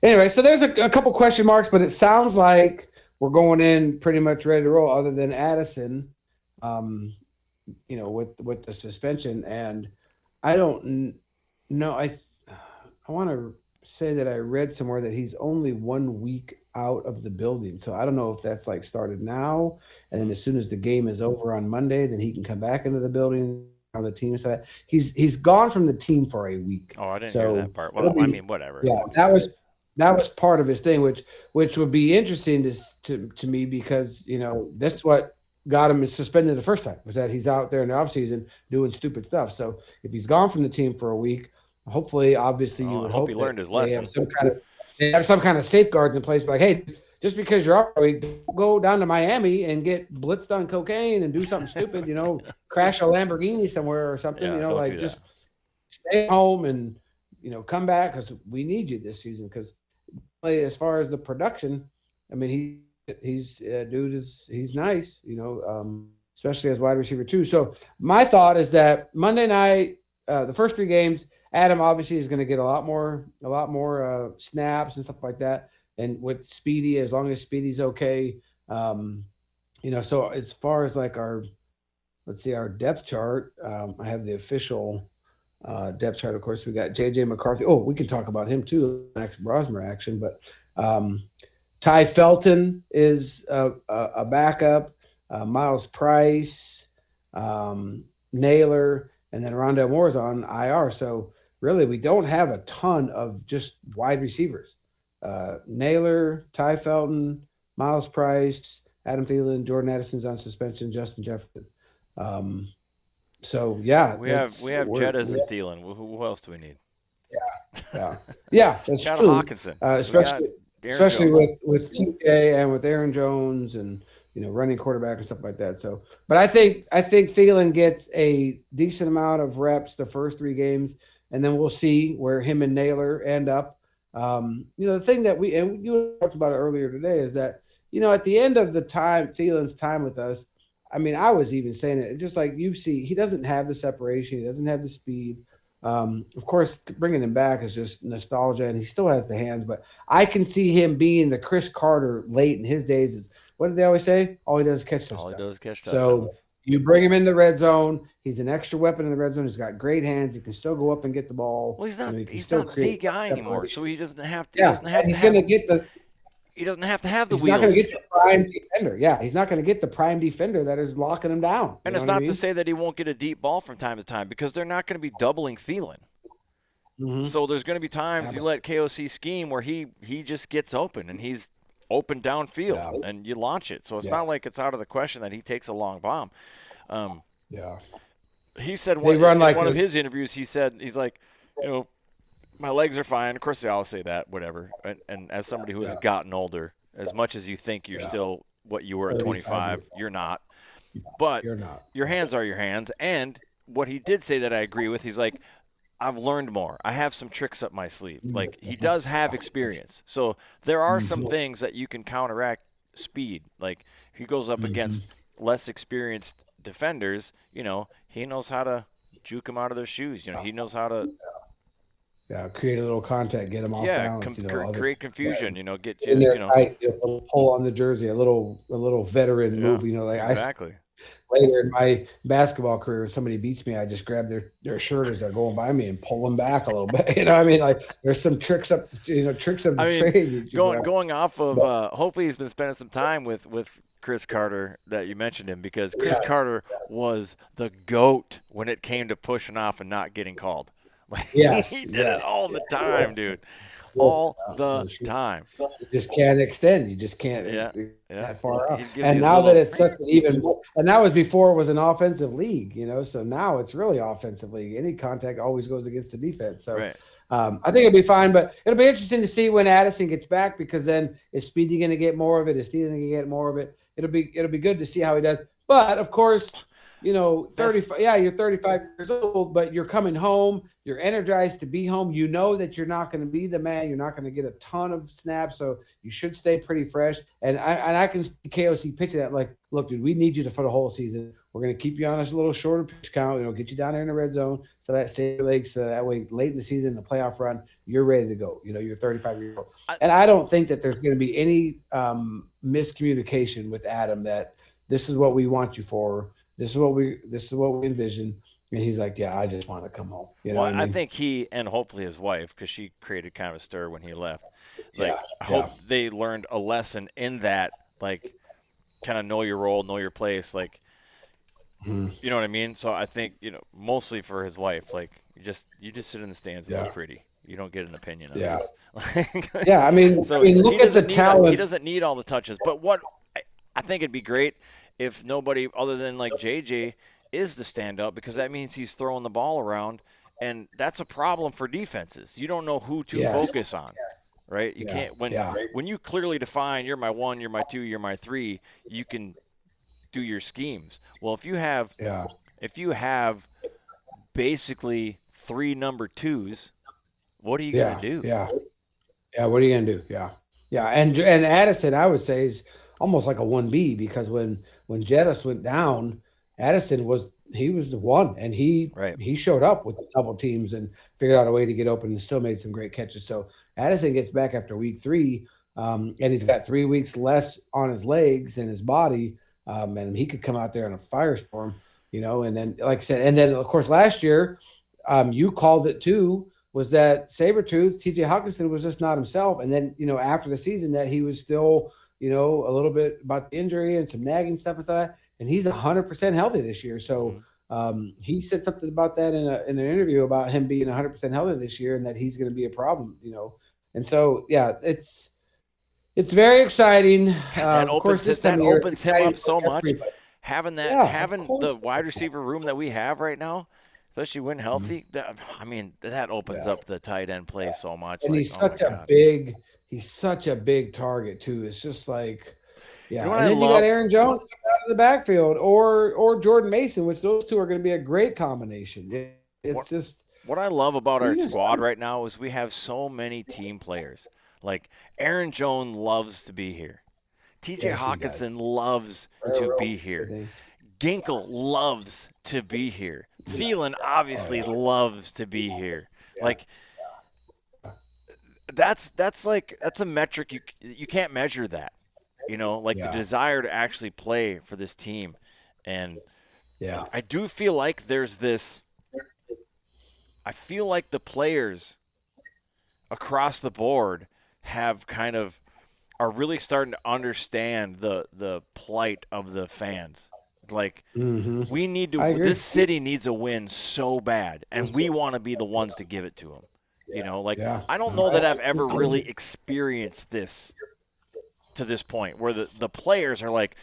anyway, so there's a couple question marks, but it sounds like we're going in pretty much ready to roll, other than Addison, with the suspension. And I don't know. I want to say that I read somewhere that he's only 1 week out of the building. So I don't know if that's like started now, and then as soon as the game is over on Monday, then he can come back into the building on the team side. He's gone from the team for a week. Oh, I didn't hear that part. Well, I mean, whatever. Yeah, that was part of his thing, which would be interesting to me, because that's what got him suspended the first time, was that he's out there in the offseason doing stupid stuff. So if he's gone from the team for a week, hopefully, obviously, you would hope he learned his lesson. They have some kind of safeguards in place, like, hey, just because you're out, don't go down to Miami and get blitzed on cocaine and do something stupid, crash a Lamborghini somewhere or something, just stay home and, come back, because we need you this season. Because as far as the production, I mean, he's nice, especially as wide receiver too. So my thought is that Monday night, the first 3 games, Adam obviously is going to get a lot more snaps and stuff like that. And with Speedy, as long as Speedy's okay, so as far as like our depth chart, I have the official depth chart. Of course, we got JJ McCarthy. Oh, we can talk about him too, Max Brosmer action. But Ty Felton is a backup. Miles Price, Naylor, and then Rondell Moore's on IR. So really, we don't have a ton of just wide receivers. Naylor, Ty Felton, Miles Price, Adam Thielen, Jordan Addison's on suspension, Justin Jefferson. So yeah, we have Jettas and Thielen. Who else do we need? Yeah, that's Got true. Hawkinson, especially with TJ and with Aaron Jones and running quarterback and stuff like that. So, but I think Thielen gets a decent amount of reps the first 3 games, and then we'll see where him and Naylor end up. The thing that you talked about it earlier today is that, at the end of the time, Thielen's time with us, I mean, I was even saying it, just like you see, he doesn't have the separation. He doesn't have the speed. Of course, bringing him back is just nostalgia, and he still has the hands, but I can see him being the Chris Carter late in his days. Is what did they always say? All he does is catch touchdowns. All he does is catch So touchdowns. you bring him in the red zone. He's an extra weapon in the red zone. He's got great hands. He can still go up and get the ball. Well, he's not the guy anymore, so he doesn't have to. Yeah, he's going to get the. he doesn't have to have the he's wheels. Not going to get the prime defender. Yeah, he's not going to get the prime defender that is locking him down. And it's not to say that he won't get a deep ball from time to time because they're not going to be doubling Thielen. Mm-hmm. So there's going to be times you let KOC scheme where he just gets open and he's open downfield and you launch it. So it's not like it's out of the question that he takes a long bomb. He said in one of his interviews, he's like, my legs are fine. Of course, they all say that, whatever. And as somebody who has gotten older, as much as you think you're still what you were at 25, you're not. But your hands are your hands. And what he did say that I agree with, he's like, I've learned more. I have some tricks up my sleeve. Like, he does have experience. So there are some things that you can counteract speed. Like, if he goes up against less experienced defenders, he knows how to juke them out of their shoes. He knows how to create a little contact, get them off balance. Create confusion. Get in there, a pull on the jersey, a little veteran move. Exactly. Later in my basketball career, when somebody beats me, I just grab their shirt as they're going by me and pull them back a little bit. Like there's some tricks up, tricks of the trade. Going off of, hopefully he's been spending some time with Chris Carter that you mentioned him because Chris Carter was the GOAT when it came to pushing off and not getting called. He did it all the time, dude. All the time. You just can't extend. You just can't that far out. And now that it's such an even more, and that was before it was an offensive league, so now it's really offensive league. Any contact always goes against the defense. So I think it'll be fine, but it'll be interesting to see when Addison gets back because then is Speedy going to get more of it? Is Thielen going to get more of it? It'll be good to see how he does. But, of course, 35. Yeah, you're 35 years old, but you're coming home. You're energized to be home. You know that you're not going to be the man. You're not going to get a ton of snaps, so you should stay pretty fresh. And I can see KOC pitching that like, look, dude, we need you for the whole season. We're going to keep you on a little shorter pitch count. Get you down there in the red zone so that save your legs. So that way, late in the season, the playoff run, you're ready to go. You're 35 years old, and I don't think that there's going to be any miscommunication with Adam that this is what we want you for. This is what we envision. And he's like, yeah, I just want to come home. I think he and hopefully his wife, because she created kind of a stir when he left. I hope they learned a lesson in that, like, kind of know your role, know your place. Like, you know what I mean? So I think, mostly for his wife, like, you just sit in the stands and look pretty. You don't get an opinion on this. Look at the talent. He doesn't need all the touches. But what I think it'd be great if nobody other than like JJ is the standout because that means he's throwing the ball around, and that's a problem for defenses. You don't know who to focus on, right? You can't when you clearly define you're my 1, you're my 2, you're my 3, you can do your schemes. Well, if you have basically 3 number 2s, what are you going to do? What are you going to do? And Addison, I would say, is almost like a 1B because when Jettis went down, Addison was the one, and he showed up with the double teams and figured out a way to get open and still made some great catches. So Addison gets back after week 3, and he's got 3 weeks less on his legs and his body, and he could come out there in a firestorm, And then, like I said, and then of course last year, you called it too. Was that Sabretooth, T.J. Hawkinson was just not himself, and then after the season that he was still. A little bit about the injury and some nagging stuff and that, and he's 100% healthy this year. So he said something about that in an interview about him being 100% healthy this year and that he's going to be a problem, And so, it's very exciting. That opens him up so much. Having the wide receiver room that we have right now, especially when healthy, that opens up the tight end play so much. And he's such a big target too. It's just like, and then you got Aaron Jones out of the backfield or Jordan Mason, which those two are going to be a great combination. What I love about our squad right now is we have so many team players. Like Aaron Jones loves to be here. T.J. Hawkinson loves to be here. Ginkle loves to be here. Thielen obviously loves to be here. Like. That's a metric you can't measure that, the desire to actually play for this team, and I do feel like there's this. I feel like the players across the board have kind of are really starting to understand the plight of the fans. Like, we need to. This city needs a win so bad, and we want to be the ones to give it to them. You know, like I don't know that I've ever really experienced this to this point, where the players are like,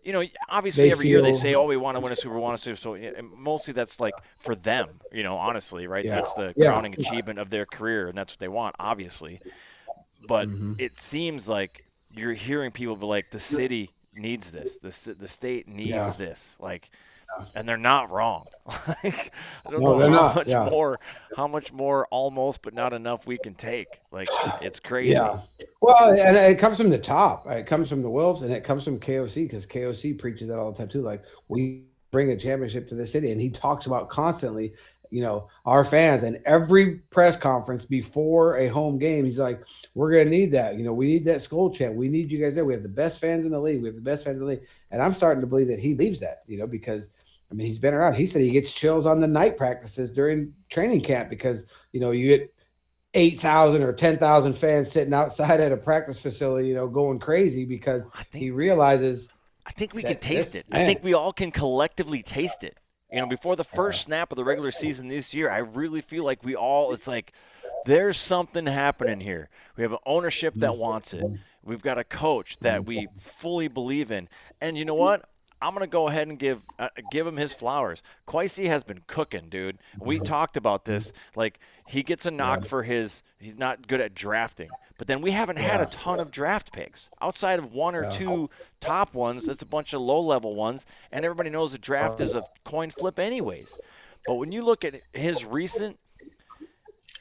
you know, obviously every year they say, oh, we want to win a Super Bowl, so and mostly that's like for them, you know, honestly, right? Yeah. That's the crowning achievement of their career, and that's what they want, obviously. But it seems like you're hearing people be like, the city needs this, the state needs this, like, and they're not wrong. Like, I don't know how much more almost, but not enough we can take. Like, it's crazy. Yeah. Well, and it comes from the top. It comes from the Wolves, and it comes from KOC, because KOC preaches that all the time too. Like, we bring a championship to the city, and he talks about constantly, you know, our fans. And every press conference before a home game, he's like, we're going to need that. You know, we need that Skol chant. We need you guys there. We have the best fans in the league. And I'm starting to believe that he believes that, you know, because I mean, he's been around. He said he gets chills on the night practices during training camp because, you know, you get 8,000 or 10,000 fans sitting outside at a practice facility, you know, going crazy because he realizes. I think we can taste it. I think we all can collectively taste it. You know, before the first snap of the regular season this year, I really feel like it's like there's something happening here. We have an ownership that wants it. We've got a coach that we fully believe in. And you know what? I'm going to go ahead and give him his flowers. Kwesi has been cooking, dude. We talked about this. Like, he gets a knock for he's not good at drafting. But then we haven't had a ton of draft picks. Outside of one or two top ones, it's a bunch of low-level ones, and everybody knows the draft is a coin flip anyways. But when you look at his recent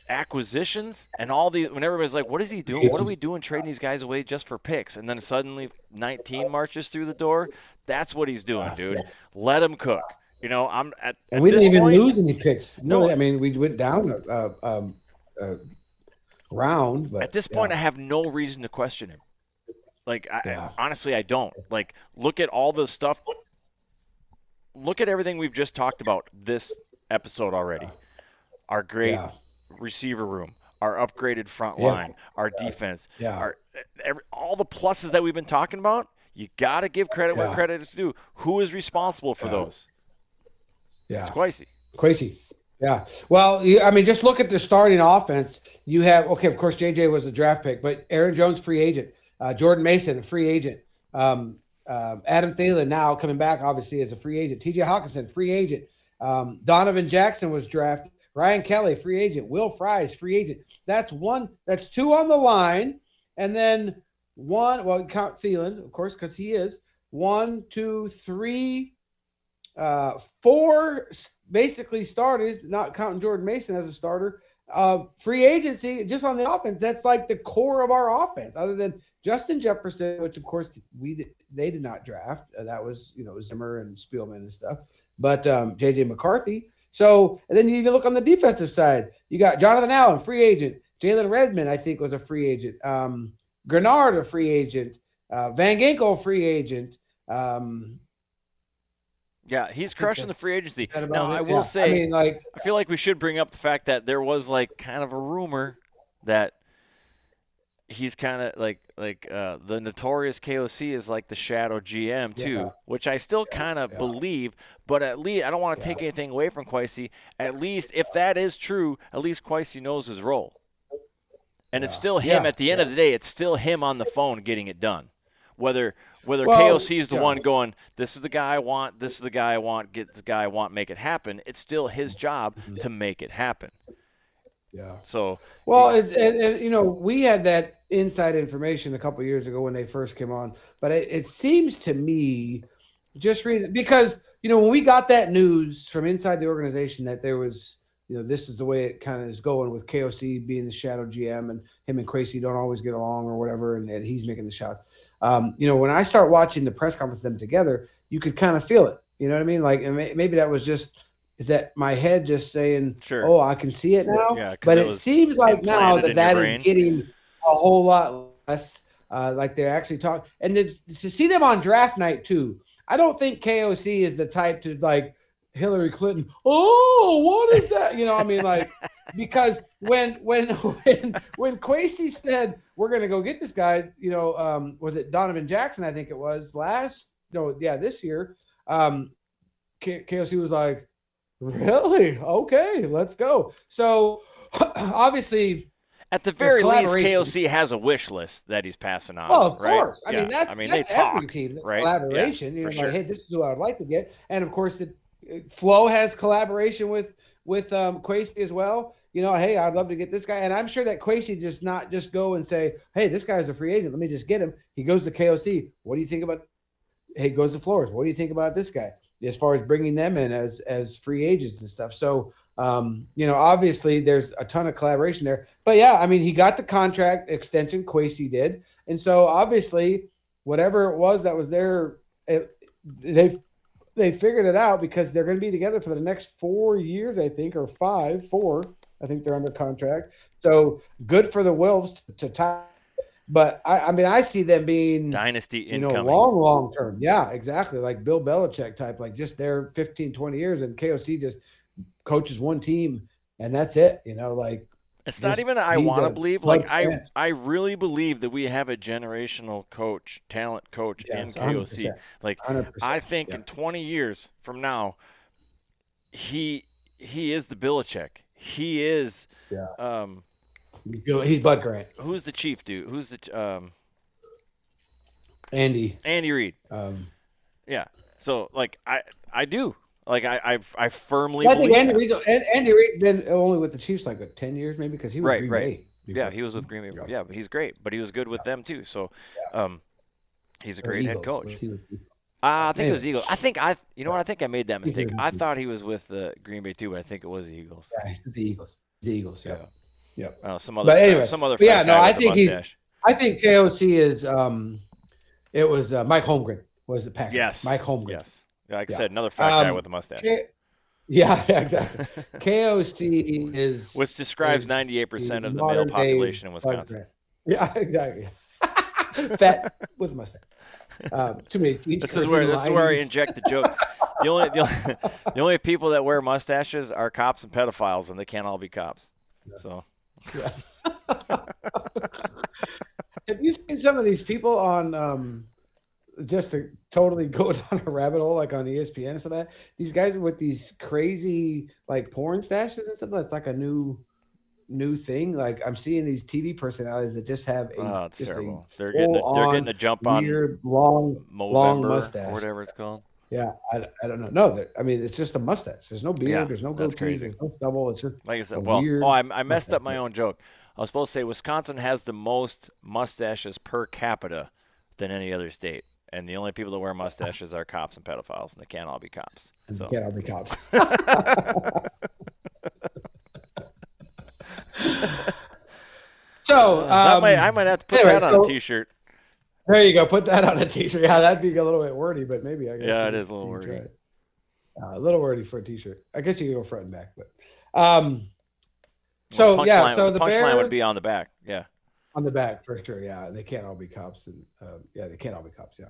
acquisitions and when everybody's like, what is he doing? What are we doing trading these guys away just for picks? And then suddenly 19 marches through the door. That's what he's doing, dude. Let him cook. You know, and we didn't even lose any picks. No, I mean, we went down a round. But at this point, I have no reason to question him. Like, honestly, I don't. Like, look at all the stuff. Look at everything we've just talked about this episode already. Our great receiver room, our upgraded front line, our defense, all the pluses that we've been talking about. You got to give credit where credit is due. Who is responsible for those? It's Kwesi. Yeah. Well, I mean, just look at the starting offense. You have, of course, JJ was a draft pick, but Aaron Jones, free agent. Jordan Mason, a free agent. Adam Thielen now coming back, obviously, as a free agent. TJ Hawkinson, free agent. Donovan Jackson was drafted. Ryan Kelly, free agent. Will Fries, free agent. That's two on the line. And then count Thielen, of course, because he is. 1, 2, 3, 4 basically starters, not counting Jordan Mason as a starter. Free agency, just on the offense, that's like the core of our offense, other than Justin Jefferson, which, of course, they did not draft. That was, you know, Zimmer and Spielman and stuff. But J.J. McCarthy. So, and then you even look on the defensive side. You got Jonathan Allen, free agent. Jalen Redmond, I think, was a free agent. Grenard, a free agent. Van Ginkel, free agent. He's crushing the free agency. Now, I will say, I feel like we should bring up the fact that there was like kind of a rumor that he's kind of like the notorious KOC is like the shadow GM too, which I still kind of believe. But at least I don't want to take anything away from Kwesi. At least if that is true, at least Kwesi knows his role. And it's still him at the end of the day. It's still him on the phone getting it done. Whether KOC is the one going, this is the guy I want, this is the guy I want, get this guy I want, make it happen. It's still his job to make it happen. Yeah. So and you know, we had that inside information a couple of years ago when they first came on, but it seems to me, just reading, because you know when we got that news from inside the organization that there was, you know, this is the way it kind of is going with KOC being the shadow GM and him and Kwesi don't always get along or whatever, and he's making the shots. You know, when I start watching the press conference of them together, you could kind of feel it. You know what I mean? Like, and maybe that was just. Is that my head just saying, oh, I can see it now? Yeah, but it seems like now that is getting a whole lot less like they're actually talking. And to see them on draft night, too, I don't think KOC is the type to, like, Hillary Clinton. Oh, what is that? I mean, like, because when Kwesi said we're going to go get this guy, was it Donovan Jackson? I think it was this year. KOC was like, really? Okay, let's go. So obviously, at the very least, KOC has a wish list that he's passing on. Well, of right? course. I mean, that's they talk, every team, right? Collaboration. Yeah, Like, hey, this is who I would like to get. And of course, Flo has collaboration with Kwesi as well. Hey, I'd love to get this guy. And I'm sure that Kwesi does not just go and say, hey, this guy's a free agent, let me just get him. He goes to KOC. What do you think about? Hey, goes to Flores. What do you think about this guy as far as bringing them in as free agents and stuff? So, obviously there's a ton of collaboration there. But yeah, I mean, he got the contract extension. Kwesi did, and so obviously whatever it was that was there, they figured it out because they're going to be together for the next 4 years, I think, or 4. I think they're under contract. So good for the Wolves to tie. But I mean, I see them being dynasty incoming. Long term. Yeah, exactly. Like Bill Belichick type, like just there 15, 20 years, and KOC just coaches one team and that's it. Like it's not even I want to believe. Like I really believe that we have a generational talent coach in KOC. 100%. Like 100%, I think in 20 years from now, he is the Belichick. He is. Yeah. He's Bud Grant. Who's the chief dude? Who's the Andy Reid. Yeah. So like I do. Like I firmly believe. I think Andy Reid's been only with the Chiefs like 10 years maybe because he was Green Bay. Yeah, he was with Green Bay. Yeah, but he's great. But he was good with them too. So he's a great head coach. I think it was Eagles. I think I made that mistake. I thought he was with the Green Bay too, but I think it was the Eagles. Yeah, he's with the Eagles. The Eagles, yeah. Some other yeah, no, I think KOC is it was Mike Holmgren was the Packers. Yes. Mike Holmgren. Yes. Like I said, another fat guy with a mustache. Yeah, exactly. KOC is which describes 98% of the male population in Wisconsin. Yeah, exactly. Fat with a mustache. Too many. This is where I inject the joke. The only people that wear mustaches are cops and pedophiles, and they can't all be cops. Yeah. So. Yeah. Have you seen some of these people on just to totally go down a rabbit hole, like on ESPN and stuff like that? These guys with these crazy like porn stashes and stuff. That's like a new thing. Like I'm seeing these TV personalities that just have it's terrible. They're getting a jump on weird long mustache or whatever it's called. Yeah, I don't know. No, I mean it's just a mustache. There's no beard. There's no goatee. There's no stubble. It's just like I said. I messed up my own joke. I was supposed to say Wisconsin has the most mustaches per capita than any other state, and the only people that wear mustaches are cops and pedophiles, and they can't all be cops. They can't all be cops. So I might have to put that on a T-shirt. There you go. Put that on a T-shirt. Yeah, that'd be a little bit wordy, but maybe I guess. Yeah, it is a little wordy. A little wordy for a T-shirt. I guess you could go front and back, but. So the punchline would be on the back. Yeah. On the back for sure. Yeah, they can't all be cops, and they can't all be cops. Yeah.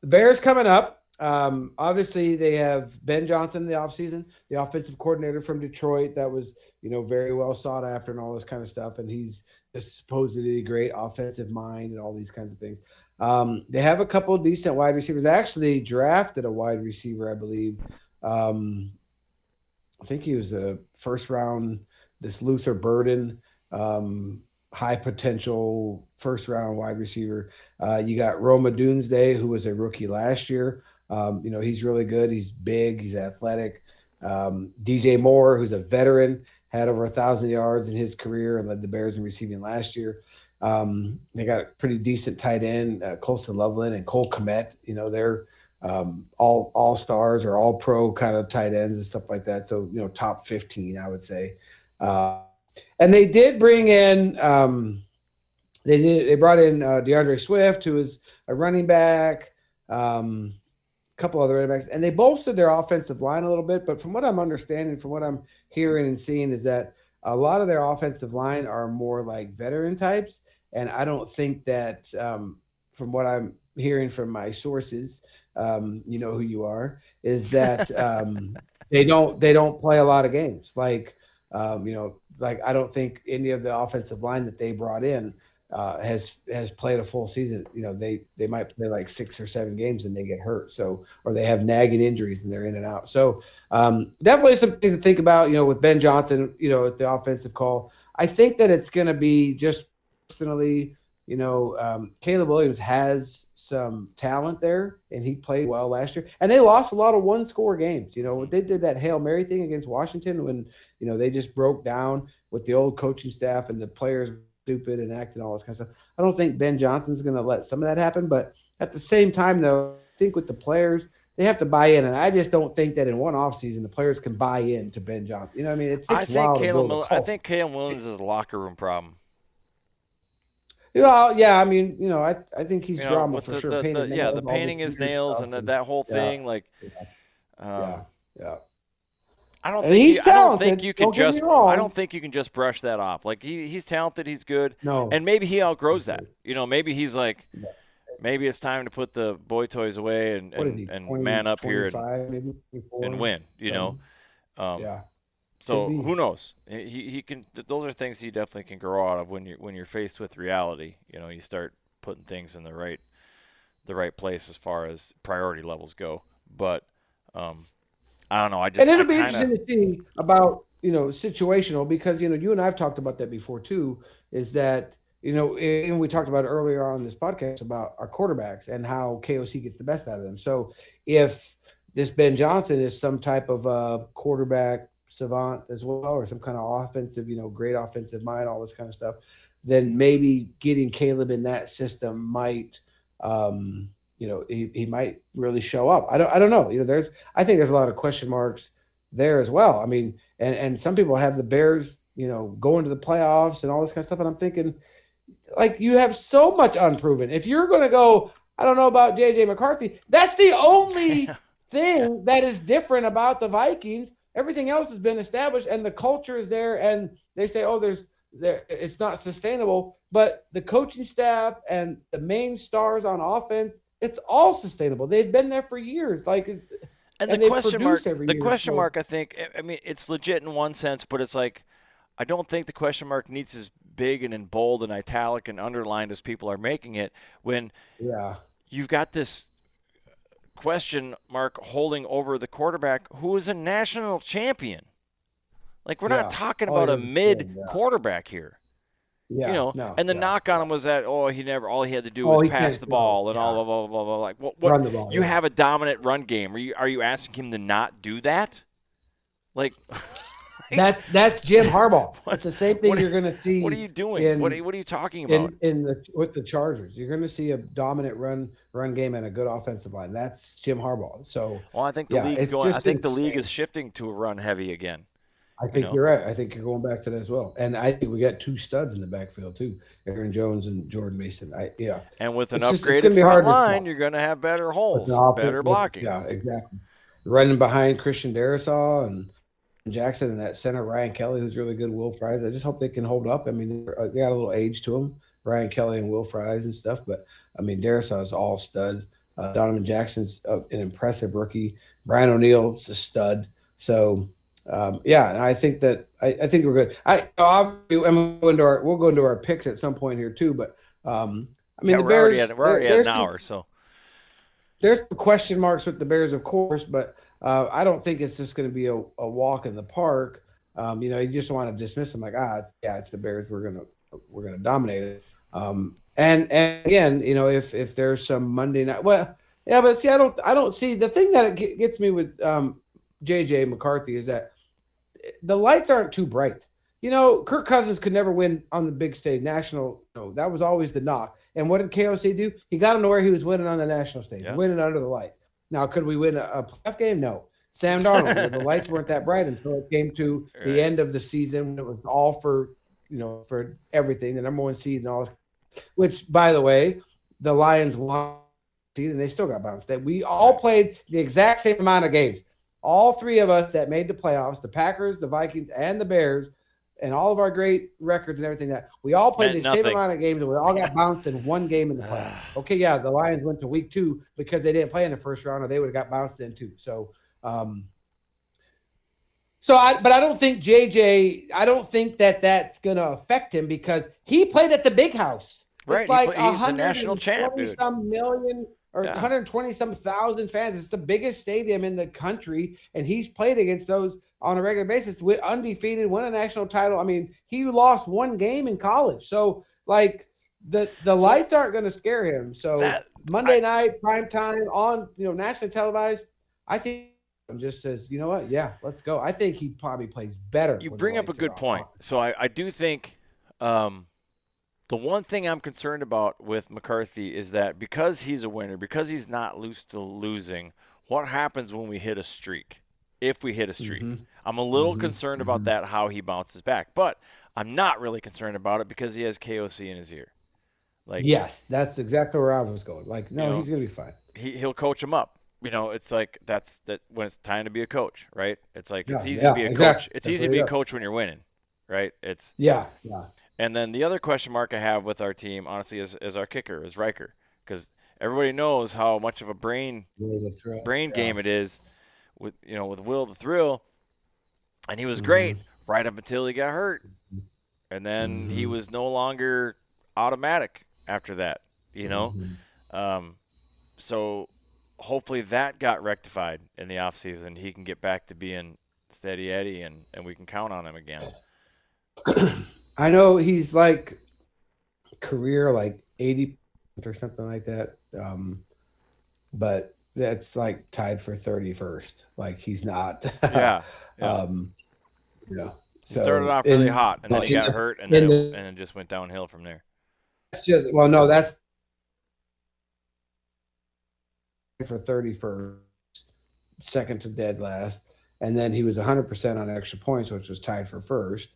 The Bears coming up. Obviously, they have Ben Johnson in the offseason, the offensive coordinator from Detroit that was, very well sought after and all this kind of stuff. And he's just supposedly a great offensive mind and all these kinds of things. They have a couple of decent wide receivers. They actually drafted a wide receiver, I believe. I think he was a first round, this Luther Burden, high potential first round wide receiver. You got Roma Doomsday, who was a rookie last year. He's really good. He's big. He's athletic. DJ Moore, who's a veteran, had over 1,000 yards in his career and led the Bears in receiving last year. They got a pretty decent tight end, Colson Loveland and Cole Kmet. They're all stars or all pro kind of tight ends and stuff like that. So, top 15, I would say. And they did bring in they brought in DeAndre Swift, who is a running back, a couple other running backs, and they bolstered their offensive line a little bit. But from what I'm understanding, from what I'm hearing and seeing, is that a lot of their offensive line are more like veteran types. And I don't think that from what I'm hearing from my sources, you know who you are, is that they don't play a lot of games. Like, like I don't think any of the offensive line that they brought in has played a full season. They might play like 6 or 7 games and they get hurt. So, or they have nagging injuries and they're in and out. So definitely some things to think about, with Ben Johnson, at the offensive call. I think that it's going to be just personally, Caleb Williams has some talent there and he played well last year, and they lost a lot of 1-score games. They did that Hail Mary thing against Washington when, they just broke down with the old coaching staff and the players stupid and acting all this kind of stuff. I don't think Ben Johnson's going to let some of that happen, but at the same time, though, I think with the players, they have to buy in, and I just don't think that in one offseason the players can buy in to Ben Johnson. You know what I mean? It takes a while to build a cult. I think Caleb Williams is a locker room problem. Well, yeah, I mean, I think he's drama for sure. The painting his nails and that whole thing, yeah. I don't think you can just brush that off. Like he's talented, he's good. No. And maybe he outgrows that. Maybe he's like maybe it's time to put the boy toys away and 20, man up here and win, So who knows? He can. Those are things he definitely can grow out of when you're faced with reality. You start putting things in the right place as far as priority levels go. But I don't know. It'll be interesting to see about situational, because you and I've talked about that before too. Is that and we talked about it earlier on this podcast about our quarterbacks and how KOC gets the best out of them. So if this Ben Johnson is some type of a quarterback savant as well, or some kind of offensive, great offensive mind, all this kind of stuff, then maybe getting Caleb in that system might, he might really show up. I don't know. I think there's a lot of question marks there as well. I mean, and some people have the Bears, going to the playoffs and all this kind of stuff. And I'm thinking, like, you have so much unproven. If you're going to go, I don't know about JJ McCarthy, that's the only thing that is different about the Vikings. Everything else has been established, and the culture is there. And they say, it's not sustainable. But the coaching staff and the main stars on offense, it's all sustainable. They've been there for years. And the question mark, I think, I mean, it's legit in one sense, but it's like, I don't think the question mark needs as big and in bold and italic and underlined as people are making it when you've got this question mark holding over the quarterback who is a national champion. Like, we're not talking about a mid quarterback here. And the knock on him was that all he had to do was pass the ball and all blah blah blah blah. Like, what run the ball, you have a dominant run game. Are you asking him to not do that? Like, that's Jim Harbaugh. It's the same thing you're going to see. What are you doing? What are you talking about? With the Chargers, you're going to see a dominant run game and a good offensive line. That's Jim Harbaugh. So, I think the league's going. I think the league is shifting to a run heavy again. I think you're right. I think you're going back to that as well. And I think we got 2 studs in the backfield too, Aaron Jones and Jordan Mason. And with an upgraded front line, you're going to have better holes, better blocking. Yeah, exactly. Running behind Christian Darrisaw and Jackson and that center Ryan Kelly, who's really good. Will Fries. I just hope they can hold up. I mean, they got a little age to them, Ryan Kelly and Will Fries and stuff. But I mean, Darrisaw is all stud. Donovan Jackson's an impressive rookie. Brian O'Neill's a stud. So. And I think that I think we're good. We'll go into our picks at some point here too. But the Bears. We're already at an hour, so there's some question marks with the Bears, of course. But I don't think it's just going to be a walk in the park. You just want to dismiss them like, it's the Bears. We're gonna dominate it. And again, if there's some Monday night, but see, I don't see the thing that gets me with JJ McCarthy is that the lights aren't too bright. Kirk Cousins could never win on the big stage, national. That was always the knock. And what did KOC do? He got him to where he was winning on the national stage, winning under the lights. Now, could we win a playoff game? No. Sam Darnold, the lights weren't that bright until it came to the end of the season. It was all for everything, the number 1 seed and all. Which, by the way, the Lions won and they still got bounced. We all played the exact same amount of games. All 3 of us that made the playoffs, the Packers, the Vikings, and the Bears, and all of our great records and everything that we all played the same amount of games and we all got bounced in one game in the playoffs. Okay, yeah, the Lions went to week 2 because they didn't play in the first round, or they would have got bounced in too. So, but I don't think JJ. I don't think that's going to affect him because he played at the Big House. Right, it's like he's the national champ, dude. Some million. Or 120-some thousand fans. It's the biggest stadium in the country, and he's played against those on a regular basis. With undefeated, won a national title. I mean, he lost one game in college. So, like, the lights aren't going to scare him. So Monday night, prime time, on nationally televised, I think just says, you know what? Yeah, let's go. I think he probably plays better. You bring up a good point. So I do think. The one thing I'm concerned about with McCarthy is that because he's a winner, because he's not used to losing, what happens when we hit a streak? If we hit a streak. I'm a little concerned about that, how he bounces back. But I'm not really concerned about it because he has KOC in his ear. Like, yes, that's exactly where I was going. Like, no, he's going to be fine. He'll coach him up. It's like that's when it's time to be a coach, right? It's like it's easy to be a coach. It's easy to be a coach when you're winning, right? It's yeah. And then the other question mark I have with our team, honestly, is our kicker, is Riker, because everybody knows how much of a brain game it is with Will the Thrill, and he was great right up until he got hurt, and then he was no longer automatic after that, So hopefully that got rectified in the offseason. He can get back to being steady Eddie, and we can count on him again. I know he's like career like 80 or something like that, but that's like tied for 31st. Like he's not. Yeah. So he started off really hot, and then he got hurt, and then it just went downhill from there. That's for 31st, second to dead last, and then he was 100% on extra points, which was tied for first.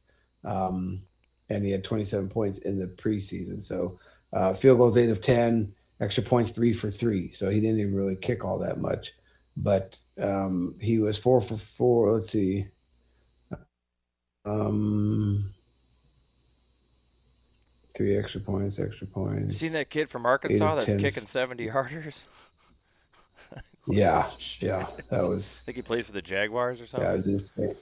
And he had 27 points in the preseason. So field goals 8 of 10, extra points 3 for 3. So he didn't even really kick all that much. But he was 4 for 4. Let's see. 3 extra points. You seen that kid from Arkansas that's kicking 70-yarders? Yeah. That was. I think he plays for the Jaguars or something. Yeah, it was insane.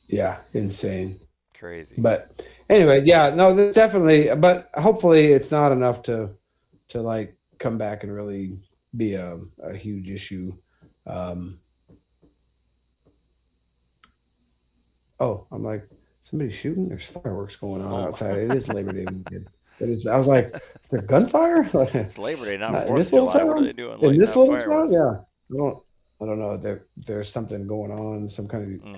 Yeah, insane. Crazy. But anyway, there's definitely, but hopefully it's not enough to like come back and really be a huge issue. I'm like, somebody's shooting? There's fireworks going on outside. It is Labor Day weekend. I was like, is there gunfire? It's Labor Day, not 4th of July. What are they doing? In this little town? Yeah. I don't know. There's something going on, some kind of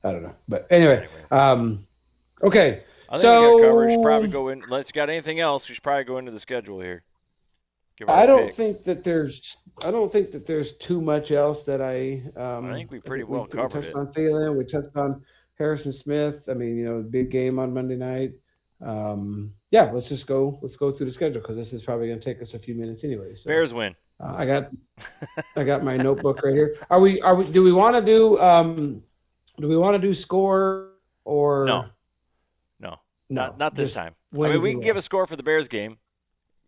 I don't know, but anyway, okay. I think we got covered. We should probably go in. Unless you got anything else, we should probably go into the schedule here. I don't think that there's too much else that I think we pretty well covered it. We touched on Thielen. We touched on Harrison Smith. I mean, big game on Monday night. Let's go through the schedule because this is probably going to take us a few minutes anyway. So, Bears win. I got my notebook right here. Do we want to do score or no, not this time. I mean, we can give a score for the Bears game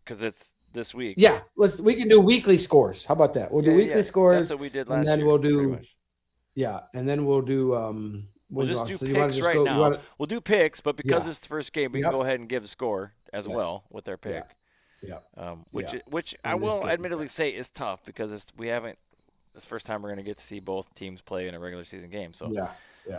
because it's this week. Yeah, we can do weekly scores. How about that? We'll do weekly scores. That's what we did last year. And then we'll do we'll just do picks right now. We'll do picks, but because it's the first game, we can go ahead and give a score as well with our pick. Yeah. Which I will admittedly say is tough because it's the first time we're going to get to see both teams play in a regular season game. So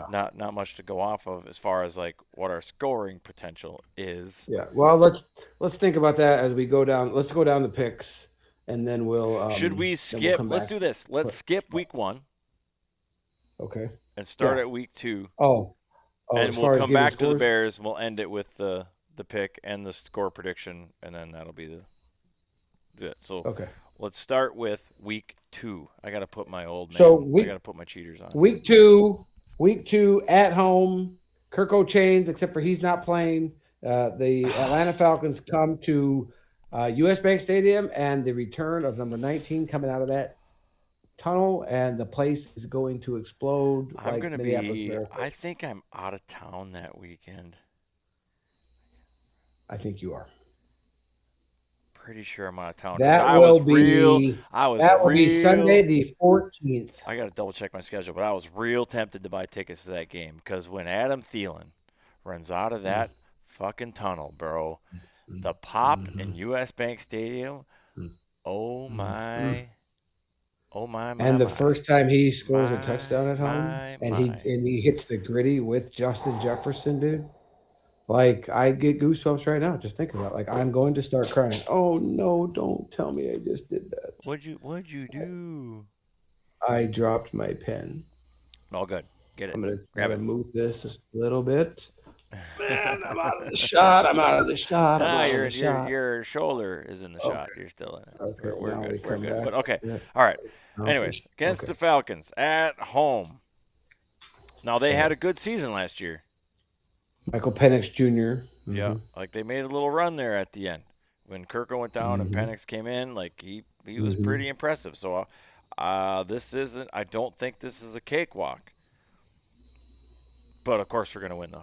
not much to go off of as far as like what our scoring potential is. Yeah. Well, let's think about that as we go down. Let's go down the picks, and then we'll. Should we skip? Let's do this. Let's skip week 1. Okay. And start at week 2. And we'll come back to the Bears. And we'll end it with the pick and the score prediction, and then that'll be it. So okay. Let's start with week 2. I got to put my I got to put my cheaters on. Week 2 at home. Kirko Chains, except for he's not playing. The Atlanta Falcons come to US Bank Stadium, and the return of number 19 coming out of that tunnel, and the place is going to explode. I'm going to Minneapolis be. Miracle. I think I'm out of town that weekend. I think you are. Pretty sure I'm out of town. That will be Sunday the 14th. I got to double check my schedule, but I was real tempted to buy tickets to that game because when Adam Thielen runs out of that fucking tunnel, bro, the pop in U.S. Bank Stadium, oh my. Oh my! And the first time he scores a touchdown at home, and he hits the gritty with Justin Jefferson, dude. Like, I get goosebumps right now just thinking about it. Like, I'm going to start crying. Oh no! Don't tell me I just did that. What'd you do? I dropped my pen. All good. Get it. I'm gonna grab it. Move this just a little bit. Man, I'm out of the shot. I'm out of the shot. Your shoulder is in the shot. You're still in it. Okay, we're good. We're good. Back. But okay. Yeah. All right. Anyways, against the Falcons at home. Now they had a good season last year. Michael Penix Jr. Yeah, like they made a little run there at the end when Kirko went down and Penix came in. Like he was pretty impressive. So this isn't. I don't think this is a cakewalk. But of course we're gonna win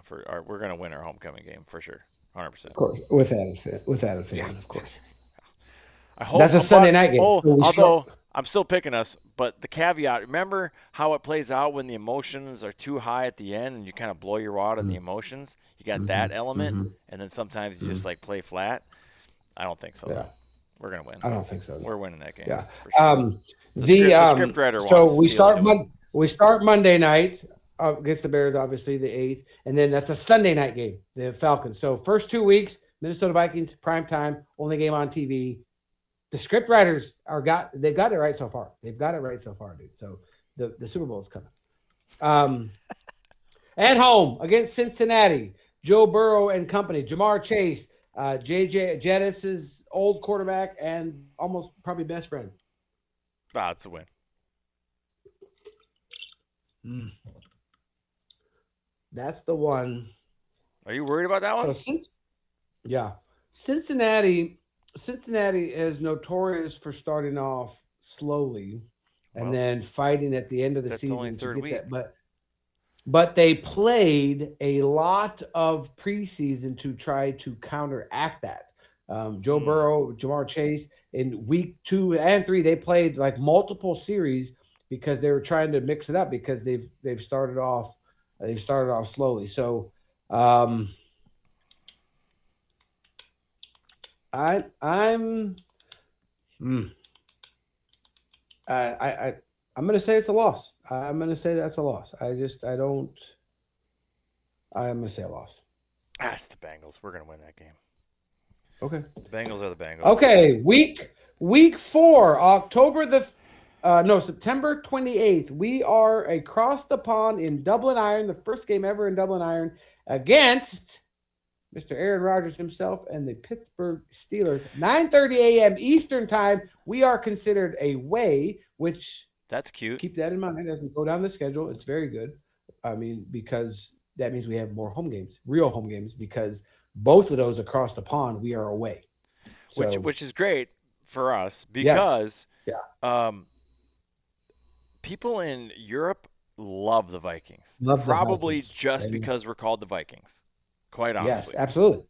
we're gonna win our homecoming game for sure, 100%. Of course, with Adam Thielen, of course. I hope that's a Sunday night game. Although I'm still picking us, but the caveat, remember how it plays out when the emotions are too high at the end and you kind of blow your wad on the emotions? You got that element, and then sometimes you just like play flat. I don't think so. Yeah. We're going to win. I don't think so. We're winning that game. Yeah. Sure. The script writer so we start Monday night against the Bears, obviously, the 8th, and then that's a Sunday night game, the Falcons. So first 2 weeks, Minnesota Vikings, prime time, only game on TV. The script writers they've got it right so far. They've got it right so far, dude. So the Super Bowl is coming. At home against Cincinnati, Joe Burrow and company, Jamar Chase, JJ Jettis's old quarterback and almost probably best friend. It's a win. That's the one. Are you worried about that one? Cincinnati is notorious for starting off slowly and then fighting at the end of the season only third to get week. that. But they played a lot of preseason to try to counteract that. Joe Burrow, Jamar Chase, in week 2 and 3, they played like multiple series because they were trying to mix it up because they've started off slowly. So I'm going to say it's a loss. I'm going to say that's a loss. I'm going to say a loss. It's the Bengals. We're going to win that game. Okay. The Bengals are the Bengals. Okay. Week 4, September 28th. We are across the pond in Dublin Iron, the first game ever in Dublin Iron against Mr. Aaron Rodgers himself and the Pittsburgh Steelers. 9:30 a.m. Eastern time. We are considered away, which that's cute. Keep that in mind. It doesn't go down the schedule. It's very good. I mean, because that means we have more home games, real home games, because both of those across the pond, we are away. So, which is great for us because people in Europe love the Vikings. Probably just because we're called the Vikings. Quite honestly. Yes, absolutely.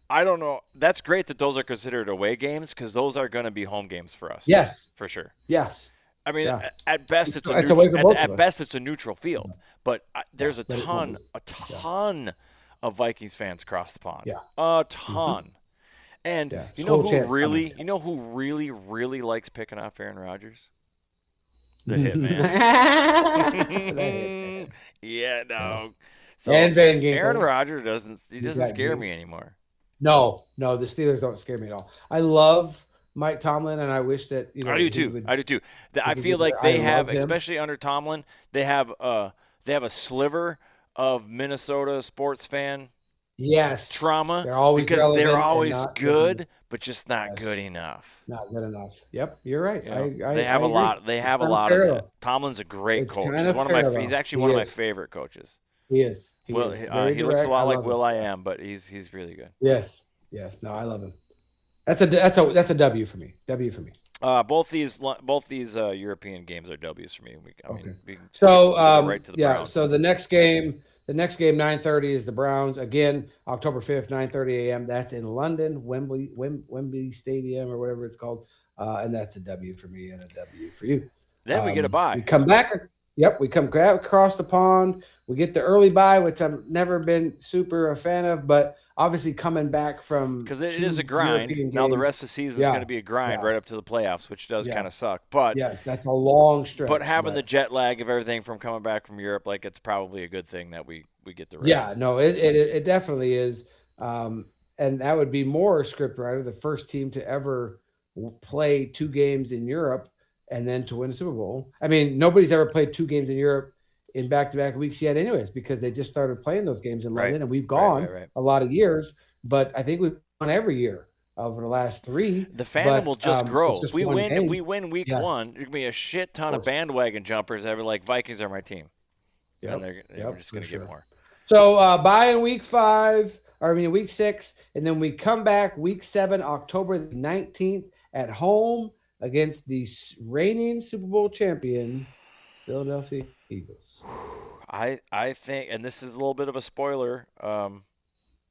I don't know. That's great that those are considered away games because those are going to be home games for us. Yes. For sure. Yes. I mean, at best, it's a neutral field. But there's a ton of Vikings fans across the pond. Yeah. A ton. And you know who really, really likes picking off Aaron Rodgers? The Hitman. Yeah, no. So and Van Ginkel. Aaron Rodgers doesn't scare me anymore. No, the Steelers don't scare me at all. I love Mike Tomlin, and I wish that I do too. I feel like they have, especially under Tomlin, they have a sliver of Minnesota sports fan trauma. They're always good, but just not good enough. Not good enough. Yep, you're right. They have a lot. They have a lot of that. Tomlin's a great coach. He's actually one of my favorite coaches. He is. He looks a lot like Will I Am, but he's really good. Yes. No, I love him. That's a W for me. W for me. Both these European games are W's for me. We can go right to the Browns. So the next game 9:30 is the Browns again, October 5th, 9:30 a.m. That's in London, Wembley Stadium or whatever it's called, and that's a W for me and a W for you. Then we get a bye. We come back. Yep, we come across the pond. We get the early bye, which I've never been super a fan of, but obviously coming back from because it is a grind. Now the rest of the season is going to be a grind right up to the playoffs, which does kind of suck. But yes, that's a long stretch. But having the jet lag of everything from coming back from Europe, like it's probably a good thing that we get the rest. Yeah, no, it definitely is, and that would be more script writer, the first team to ever play 2 games in Europe and then to win a Super Bowl. I mean, nobody's ever played 2 games in Europe in back-to-back weeks yet anyways, because they just started playing those games in London, and we've gone a lot of years, but I think we've gone every year over the last 3. The fandom will just grow. If we win week 1, there's going to be a shit ton of bandwagon jumpers that are like, Vikings are my team. Yep. And they're just going to get more. So bye in week 6, and then we come back week 7, October 19th at home against the reigning Super Bowl champion, Philadelphia Eagles. I think, and this is a little bit of a spoiler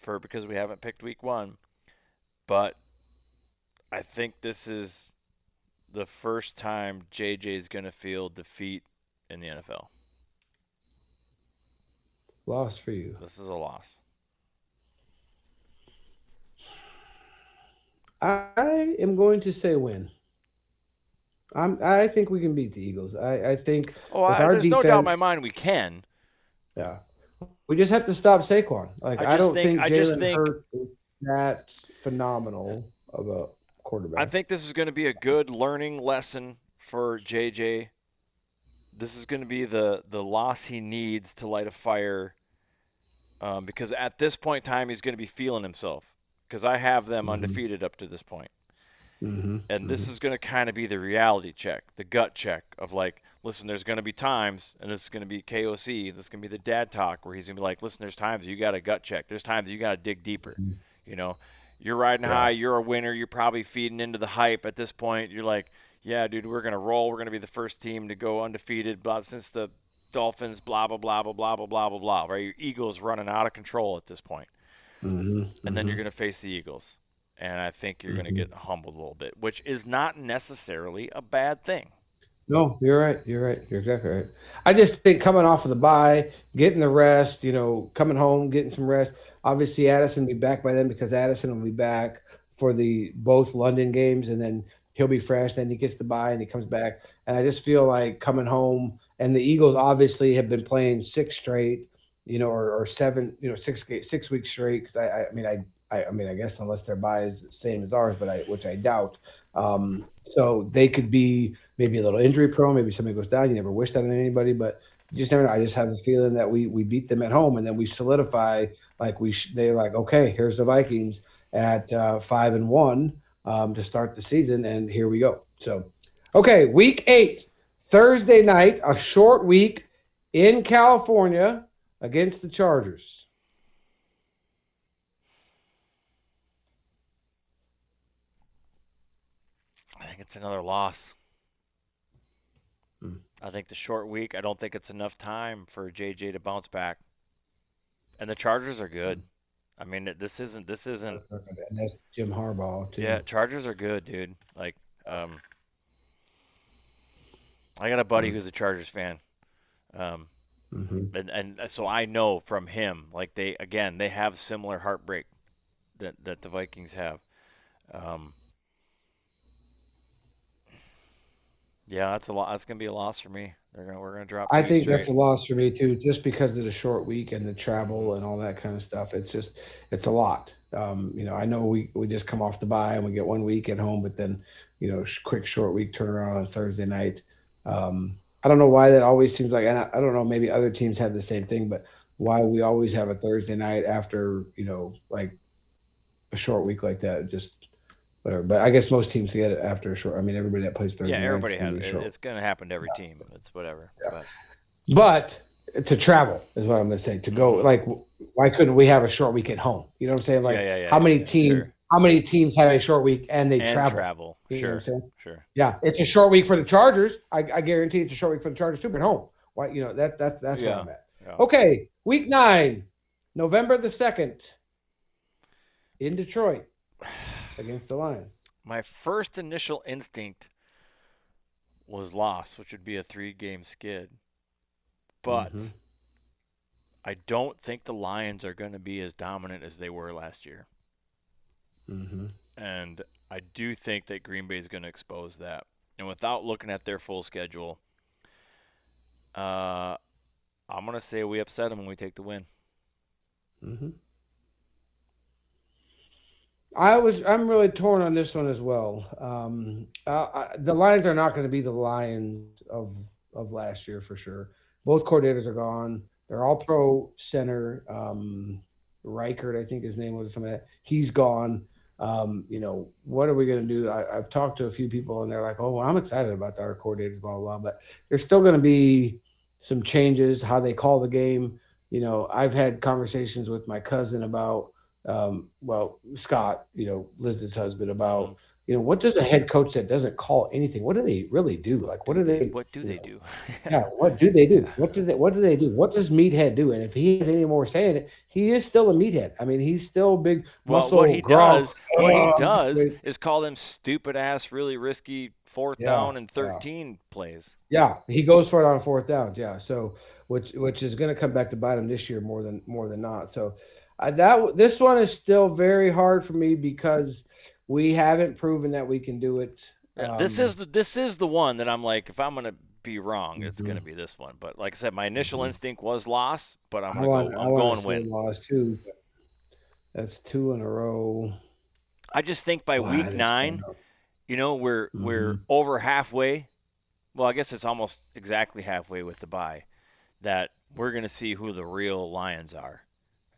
because we haven't picked week 1, but I think this is the first time JJ is going to feel defeat in the NFL. Loss for you. This is a loss. I am going to say win. I think we can beat the Eagles. I think there's no doubt in my mind we can. Yeah. We just have to stop Saquon. I don't think Jalen Hurts is that phenomenal of a quarterback. I think this is going to be a good learning lesson for JJ. This is going to be the loss he needs to light a fire because at this point in time he's going to be feeling himself because I have them undefeated up to this point. And this is going to kind of be the reality check, the gut check of like, listen, there's going to be times, and this is going to be KOC, this is going to be the dad talk where he's going to be like, listen, there's times you got to gut check. There's times you got to dig deeper. You know, you're riding high, you're a winner, you're probably feeding into the hype at this point. You're like, yeah, dude, we're going to roll. We're going to be the first team to go undefeated since the Dolphins, blah, blah, blah, blah, blah, blah, blah, blah, blah, right? Your Eagles running out of control at this point. And then you're going to face the Eagles. And I think you're going to get humbled a little bit, which is not necessarily a bad thing. No, you're right. You're exactly right. I just think coming off of the bye, getting the rest, coming home, getting some rest. Obviously, Addison will be back by then because Addison will be back for both London games, and then he'll be fresh. Then he gets the bye and he comes back. And I just feel like coming home, and the Eagles obviously have been playing 6 straight, or 7, 6 weeks straight. Because I guess unless their bye is the same as ours, which I doubt. So they could be maybe a little injury prone. Maybe somebody goes down. You never wish that on anybody, but you just never know. I just have the feeling that we beat them at home, and then we solidify they're like, okay, here's the Vikings at 5-1 to start the season, and here we go. So, okay, week 8, Thursday night, a short week in California against the Chargers. I think it's another loss. I think the short week, I don't think it's enough time for JJ to bounce back. And the Chargers are good. I mean, this isn't. And that's Jim Harbaugh too. Yeah, Chargers are good, dude. Like, I got a buddy who's a Chargers fan. And so I know from him, like they have similar heartbreak that the Vikings have. Yeah, that's a lot. That's gonna be a loss for me. We're gonna drop. I think that's a loss for me too, just because of the short week and the travel and all that kind of stuff. It's a lot. I know we just come off the bye and we get 1 week at home, but then quick short week turnaround on Thursday night. I don't know why that always seems like, and I don't know, maybe other teams have the same thing, but why we always have a Thursday night after like a short week like that, just. Whatever. But I guess most teams get it after a short. I mean, everybody that plays Thursday. Yeah, everybody has it. It's going to happen to every team. It's whatever. Yeah. But to travel is what I'm going to say. To go, why couldn't we have a short week at home? You know what I'm saying? How many teams how many teams have a short week and they travel. You know what I'm saying? Sure. Yeah, it's a short week for the Chargers. I guarantee it's a short week for the Chargers too, but home. Why, that's where I'm at. Yeah. Okay, week 9, November the 2nd, in Detroit against the Lions. My first initial instinct was loss, which would be a 3-game skid. But I don't think the Lions are going to be as dominant as they were last year. And I do think that Green Bay is going to expose that. And without looking at their full schedule, I'm going to say we upset them and we take the win. I'm really torn on this one as well. The Lions are not going to be the Lions of last year for sure. Both coordinators are gone. They're all pro center. Reichert, I think his name was, something like that. He's gone. What are we going to do? I've talked to a few people and they're like, oh, well, I'm excited about our coordinators, blah, blah, blah. But there's still going to be some changes, how they call the game. I've had conversations with my cousin about, Scott, Liz's husband, about, what does a head coach that doesn't call anything? What do they really do? Like, what do they do? Yeah, what do they do? What do they do? What does Meathead do? And if he has any more say in it, he is still a meathead. I mean, he's still big muscle. What he does is call them stupid ass, really risky 4th down and 13 plays. Yeah, he goes for it on 4th downs. Yeah, so which is going to come back to bite him this year more than not. So this one is still very hard for me because we haven't proven that we can do it. This is the one that I'm like, if I'm going to be wrong, it's going to be this one. But like I said, my initial instinct was loss, but I'm going win. Loss too. That's 2 in a row. I just think by week 9, we're over halfway. Well, I guess it's almost exactly halfway with the bye, that we're going to see who the real Lions are.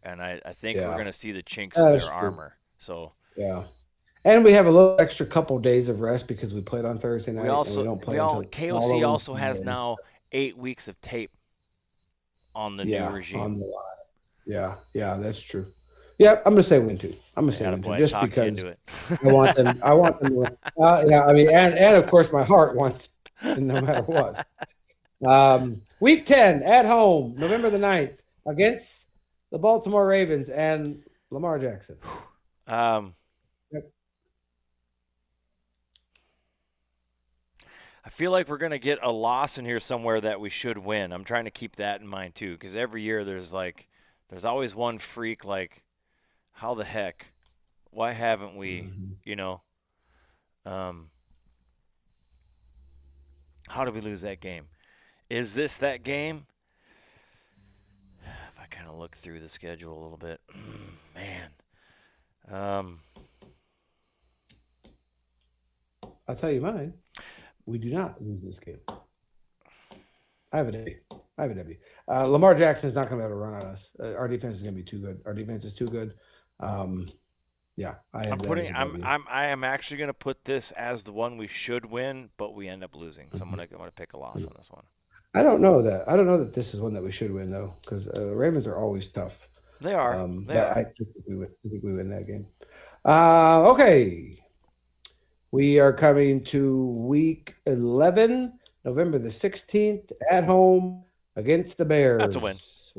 And I think we're going to see the chinks in their armor. So yeah. And we have a little extra couple days of rest because we played on Thursday night. KOC also has now 8 weeks of tape on the new regime. On the line. Yeah, that's true. Yeah, I'm gonna say win too. Just because I want them. To win. And of course my heart wants, no matter what. Week 10 at home, November the 9th, against the Baltimore Ravens and Lamar Jackson. I feel like we're going to get a loss in here somewhere that we should win. I'm trying to keep that in mind too, because every year there's always one freak like, how the heck? Why haven't we, how did we lose that game? Is this that game? If I kind of look through the schedule a little bit, man. I'll tell you mine. We do not lose this game. I have a W. Lamar Jackson is not going to be able to run on us. Our defense is going to be too good. Our defense is too good. I am actually going to put this as the one we should win, but we end up losing. So I'm going to pick a loss on this one. I don't know that this is one that we should win though, because the Ravens are always tough. They are. I think we win that game. Okay. We are coming to week 11, November the 16th, at home against the Bears. That's a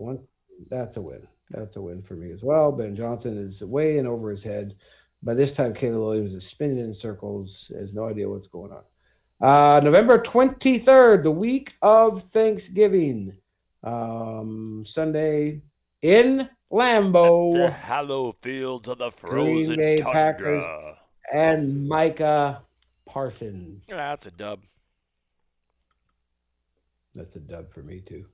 win. That's a win. That's a win for me as well. Ben Johnson is way in over his head. By this time, Caleb Williams is spinning in circles, has no idea what's going on. November 23rd, the week of Thanksgiving, Sunday in Lambeau. The hallowed fields of the Green frozen Bay tundra. Packers and Micah Parsons. That's a dub. That's a dub for me too.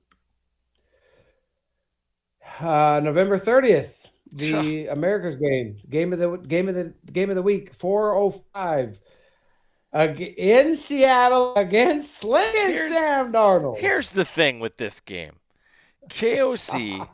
November 30th, the America's game of the week, 4:05 in Seattle against Slinging Sam Darnold. Here's the thing with this game. KOC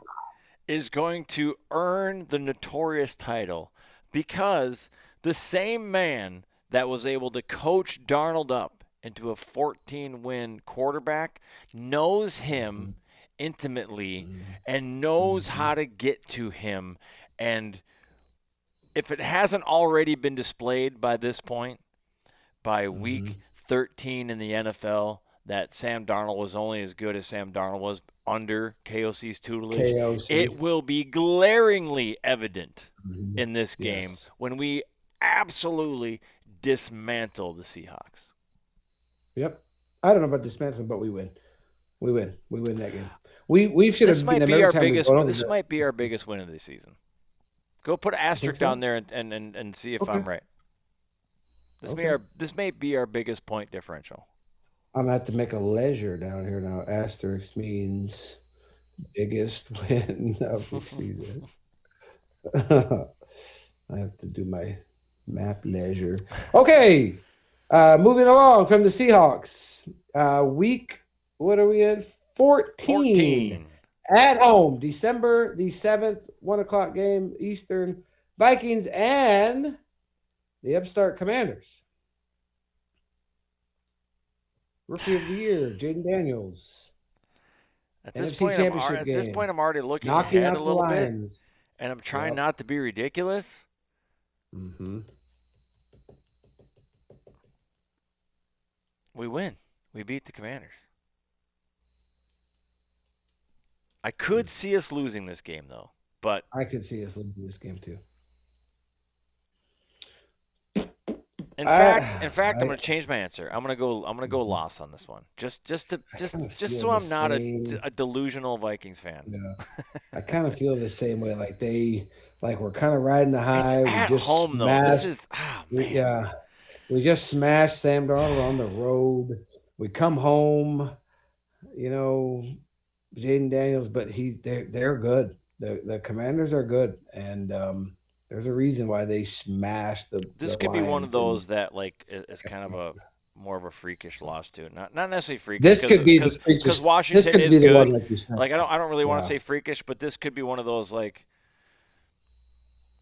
is going to earn the notorious title because the same man that was able to coach Darnold up into a 14-win quarterback knows him intimately and knows how to get to him and if it hasn't already been displayed by this point, by week 13 in the NFL, that Sam Darnold was only as good as Sam Darnold was under KOC's tutelage, it will be glaringly evident in this game when we absolutely dismantle the Seahawks. Yep. I don't know about dismantling, but we win. We win that game. We should have. This might be our biggest. This might be our biggest win of the season. Go put an asterisk down there and see if I'm right. This may be our biggest point differential. I'm going to have to make a leisure down here now. Asterisk means biggest win of the season. I have to do my math leisure. Okay. Moving along from the Seahawks. Week, what are we in? 14. At home, December the 7th, 1 o'clock game, Eastern. Vikings and the upstart Commanders. Rookie of the Year, Jaden Daniels. At this point, I'm already looking ahead a little bit, and I'm trying not to be ridiculous. Mm-hmm. We win. We beat the Commanders. I could see us losing this game, though. But I could see us losing this game too. In fact, I'm going to change my answer. I'm going to go loss on this one. Just so I'm not a delusional Vikings fan. Yeah. I kind of feel the same way. Like we're kind of riding the high. It's at home though. This is man. We just smashed Sam Darnold on the road. We come home, Jaden Daniels, but they're good. The Commanders are good, and there's a reason why they smashed the. This could be one of those that is kind of a more of a freakish loss too. Not necessarily freakish. This could be the freakish because Washington this could is be the good. One, like you said. I don't really want to say freakish, but this could be one of those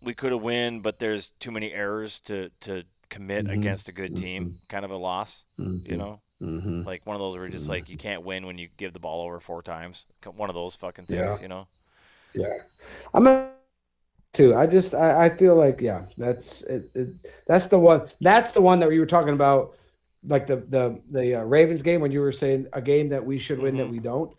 we could have win, but there's too many errors to commit against a good team. Kind of a loss, Mm-hmm. Like one of those where just you can't win when you give the ball over 4 times. One of those fucking things, Yeah, I'm too. I feel like that's it. That's the one. That's the one that we were talking about, like the Ravens game when you were saying a game that we should win that we don't.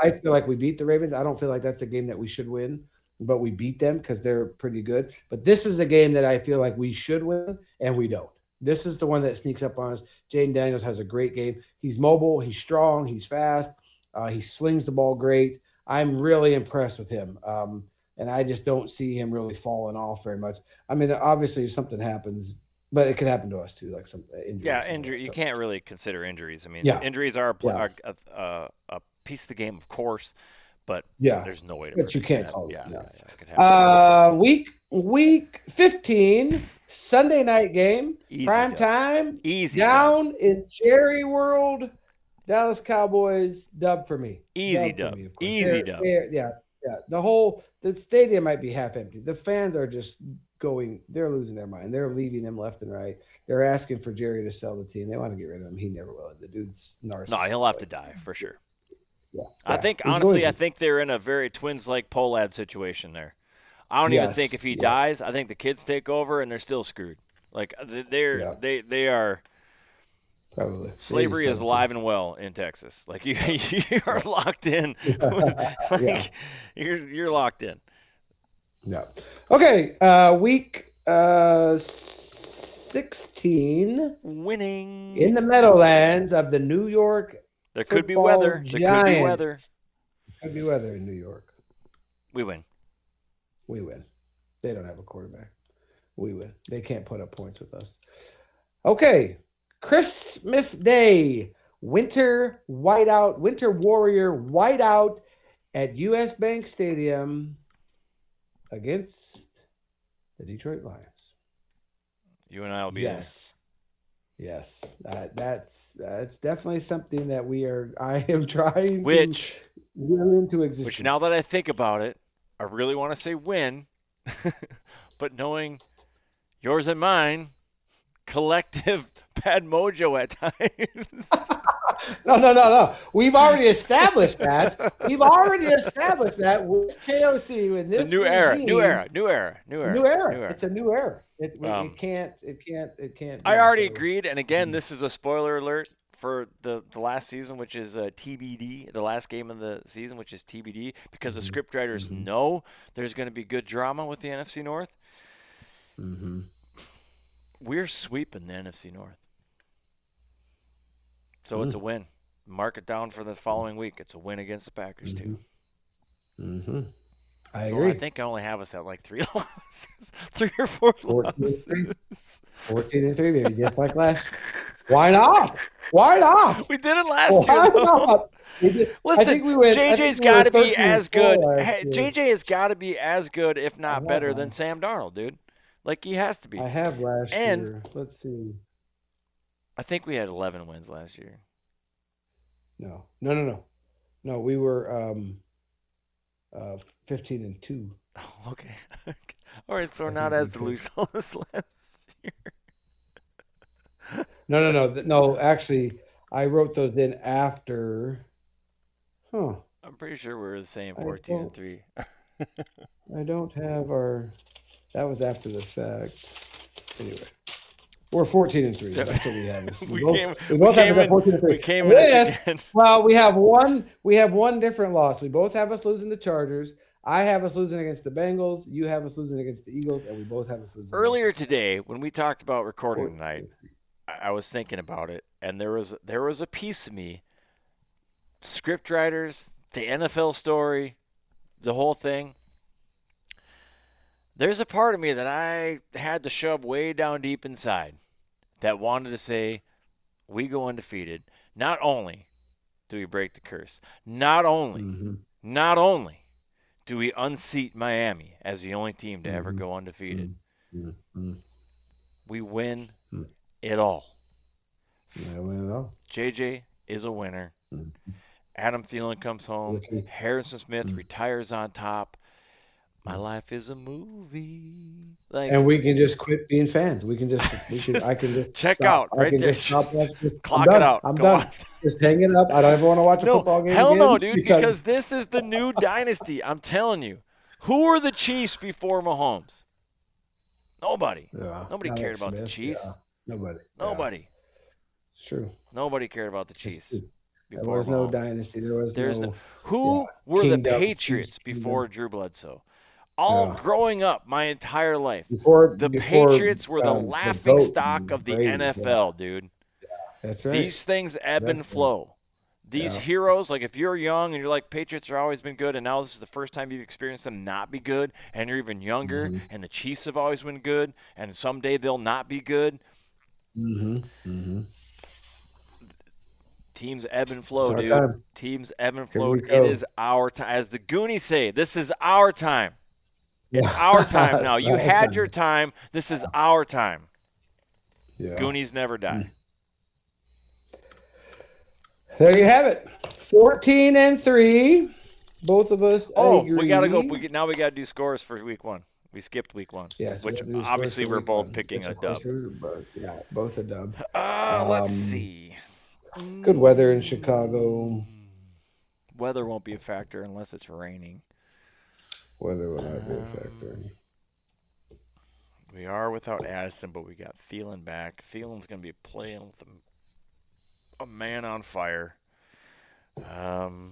I feel like we beat the Ravens. I don't feel like that's a game that we should win, but we beat them because they're pretty good. But this is the game that I feel like we should win and we don't. This is the one that sneaks up on us. Jaden Daniels has a great game. He's mobile. He's strong. He's fast. He slings the ball great. I'm really impressed with him. And I just don't see him really falling off very much. I mean, obviously, if something happens, but it could happen to us too, like some injuries. Yeah, injury. You can't really consider injuries. I mean, injuries are a piece of the game, of course, but there's no way to. But you can't that. call it. It could happen. Week 15, Sunday night game, prime time, down in Jerry World, Dallas Cowboys dub for me. Easy dub. The stadium might be half empty. The fans are just they're losing their mind. They're leaving them left and right. They're asking for Jerry to sell the team. They want to get rid of him. He never will. The dude's narcissist. No, he'll have to die for sure. Yeah. I think honestly, they're in a very Twins-like Pollad situation there. I don't even think if he dies, I think the kids take over and they're still screwed. Like they are. Probably. Slavery is alive and well in Texas. Like you are locked in. You're locked in. Yeah. Okay. Week 16. Winning in the Meadowlands of the New York. There could be weather. Giants. There could be weather. Could be weather in New York. We win. We win. They don't have a quarterback. We win. They can't put up points with us. Okay. Christmas Day. Winter Warrior whiteout at US Bank Stadium against the Detroit Lions. You and I will be there. Yes. That's definitely something that I am trying to will into existence. Which now that I think about it, I really want to say win, but knowing yours and mine, collective bad mojo at times. No. We've already established that. With KOC with this It's a new regime, era. New era. It's a new era. It can't. I already agreed, and again, this is a spoiler alert for the last season, which is TBD, the last game of the season, which is TBD, because the scriptwriters know there's going to be good drama with the NFC North. We're sweeping the NFC North. So it's a win. Mark it down for the following week. It's a win against the Packers, too. I agree. I think I only have us at like 3 losses, 3 or 4 losses. 14-3, baby, just like last. Why not? We did it last year. Not? Listen, JJ's got to be as good. JJ has got to be as good, if not better, than Sam Darnold, dude. Like, he has to be. I have last year. Let's see. I think we had 11 wins last year. No. We were 15-2. Oh, okay. All right, so we're not as delusional as last year. No. Actually, I wrote those in after. Huh. I'm pretty sure we're the same, 14-3. I don't have our. That was after the fact. Anyway, we're 14-3. That's what we have. We both have 14-3. We came in again. Well, we have one different loss. We both have us losing the Chargers. I have us losing against the Bengals. You have us losing against the Eagles, and we both have us losing. Earlier today, when we talked about recording tonight, I was thinking about it, and there was a piece of me, script writers, the NFL story, the whole thing. There's a part of me that I had to shove way down deep inside that wanted to say, we go undefeated. Not only do we break the curse, not only do we unseat Miami as the only team to ever go undefeated, we win it all. JJ is a winner. Adam Thielen comes home. Harrison Smith retires on top. My life is a movie. And we can just quit being fans. I can just check stop. out right there. Clock it out. I'm done. Just hang it up. I don't ever want to watch a football game. Hell no, dude, because this is the new dynasty. I'm telling you. Who are the Chiefs before Mahomes? Nobody. Yeah, Nobody cared about the Chiefs. Yeah. Nobody. Yeah. It's true. Nobody cared about the Chiefs. There was no dynasty. Who were the Patriots before Drew Bledsoe? Growing up my entire life, the Patriots were the laughing stock of the NFL, dude. Yeah, that's right. These things ebb and flow. These heroes, like if you're young and you're like, Patriots have always been good, and now this is the first time you've experienced them not be good, and you're even younger, and the Chiefs have always been good, and someday they'll not be good. Teams ebb and flow, dude. Time. Teams ebb and flow. It is our time. As the Goonies say, this is our time. It's our time now. You had your time. This is our time. Yeah. Goonies never die. There you have it. 14-3. Both of us. Agree. We gotta go. Now we gotta do scores for week 1. We skipped week 1. Yes, which obviously we're both picking a dub. Yeah, both a dub. Let's see. Good weather in Chicago. Weather won't be a factor unless it's raining. Weather will not be a factor. We are without Addison, but we got Thielen back. Thielen's going to be playing with a man on fire. The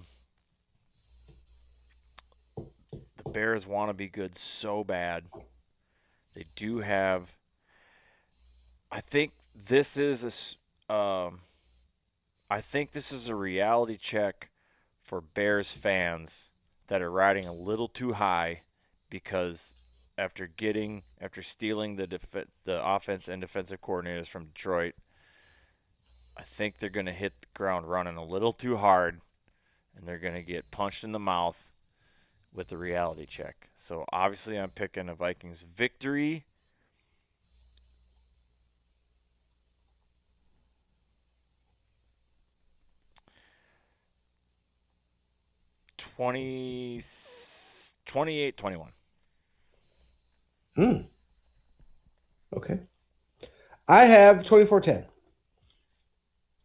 Bears want to be good so bad. They do have. I think this is a reality check for Bears fans that are riding a little too high, because after stealing the offense and defensive coordinators from Detroit, I think they're going to hit the ground running a little too hard, and they're going to get punched in the mouth with the reality check. So obviously I'm picking a Vikings victory. – 28-21. Okay. I have 24-10.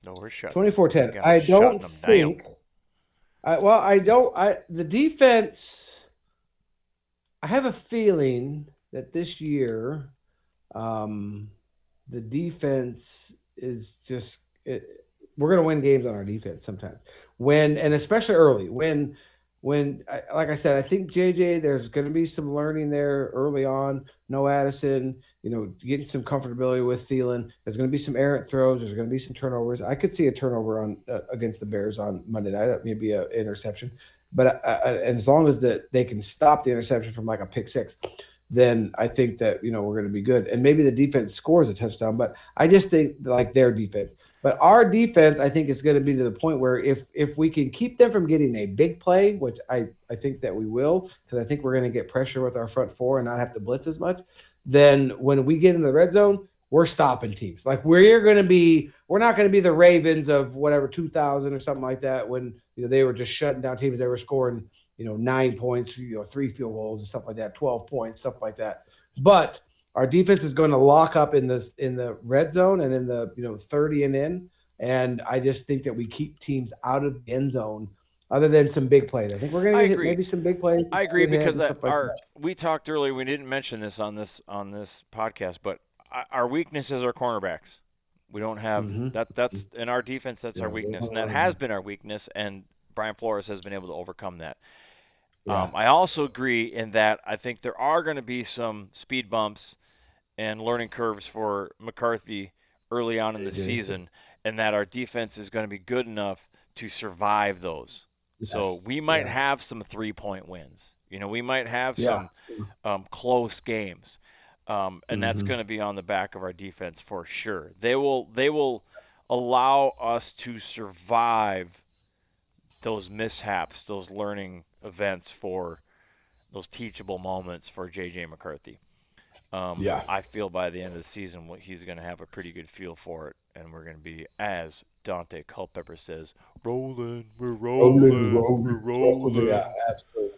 No, we're shutting. 24-10. I don't think. The defense. I have a feeling that this year, the defense is just. We're going to win games on our defense sometimes. And especially early. When like I said, I think JJ, there's going to be some learning there early on. No Addison, getting some comfortability with Thielen. There's going to be some errant throws. There's going to be some turnovers. I could see a turnover on against the Bears on Monday night, maybe an interception. But as long as they can stop the interception from like a pick six, then I think that we're going to be good. And maybe the defense scores a touchdown, but I just think like their defense. But our defense, I think, is going to be to the point where if we can keep them from getting a big play, which I think that we will, because I think we're going to get pressure with our front four and not have to blitz as much, then when we get in the red zone, we're stopping teams. Like we're not going to be the Ravens of whatever 2000 or something like that when they were just shutting down teams. They were scoring 9 points, 3 field goals and stuff like that, 12 points, stuff like that. But our defense is going to lock up in the red zone and in the 30 and in. And I just think that we keep teams out of the end zone other than some big plays. I think we're going to hit maybe some big plays. I agree because we talked earlier. We didn't mention this on this podcast, but our weakness is our cornerbacks. We don't have that's in our defense. That's our weakness, and that has been our weakness. And Brian Flores has been able to overcome that. Yeah. I also agree in that I think there are going to be some speed bumps and learning curves for McCarthy early on in the season, and that our defense is going to be good enough to survive those. Yes. So we might have some 3-point wins. We might have some close games, and that's going to be on the back of our defense for sure. They will allow us to survive those mishaps, those learning events, for those teachable moments for J.J. McCarthy. I feel by the end of the season he's going to have a pretty good feel for it, and we're going to be, as Dante Culpepper says, rolling. We're rolling. Yeah, absolutely.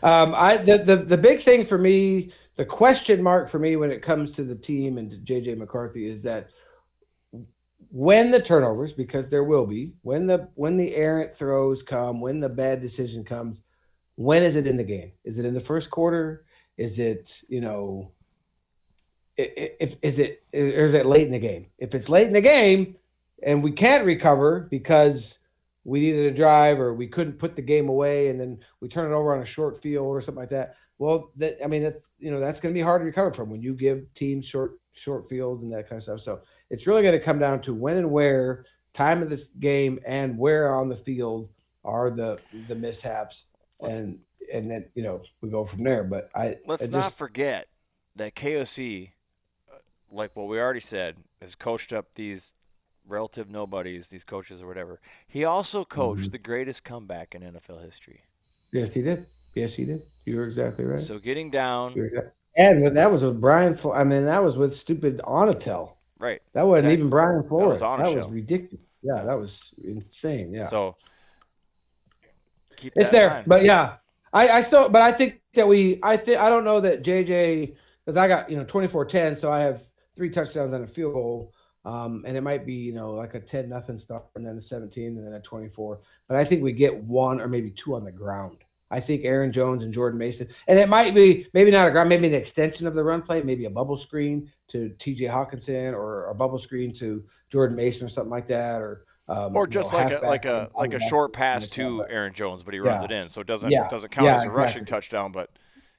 Yeah. The big thing for me, the question mark for me when it comes to the team and to J.J. McCarthy is that when the turnovers, because there will be, when the errant throws come, when the bad decision comes, when is it in the game? Is it in the first quarter? Is it, or is it late in the game? If it's late in the game and we can't recover because we needed a drive or we couldn't put the game away and then we turn it over on a short field or something like that, well, that's going to be hard to recover from when you give teams short fields and that kind of stuff. So it's really going to come down to when and where, time of this game, and where on the field are the mishaps, and then we go from there. But let's not forget that KOC, like what we already said, has coached up these relative nobodies, these coaches or whatever. He also coached the greatest comeback in NFL history. Yes, he did. You're exactly right. So getting down. And that was with Brian. That was with stupid Onatel. Right. That wasn't even Brian Flores. That was ridiculous. Yeah, that was insane. Yeah. So keep it's there, mind. But yeah, I think that I don't know that JJ, because I got 24-10, so I have 3 touchdowns and a field goal. And it might be, like a 10-0 start and then a 17 and then a 24. But I think we get 1 or maybe 2 on the ground. I think Aaron Jones and Jordan Mason, and it might be maybe not a ground, maybe an extension of the run play, maybe a bubble screen to T.J. Hawkinson or a bubble screen to Jordan Mason or something like that, or just like a short pass to Aaron Jones, but he runs it in, so it doesn't count as a rushing touchdown, but.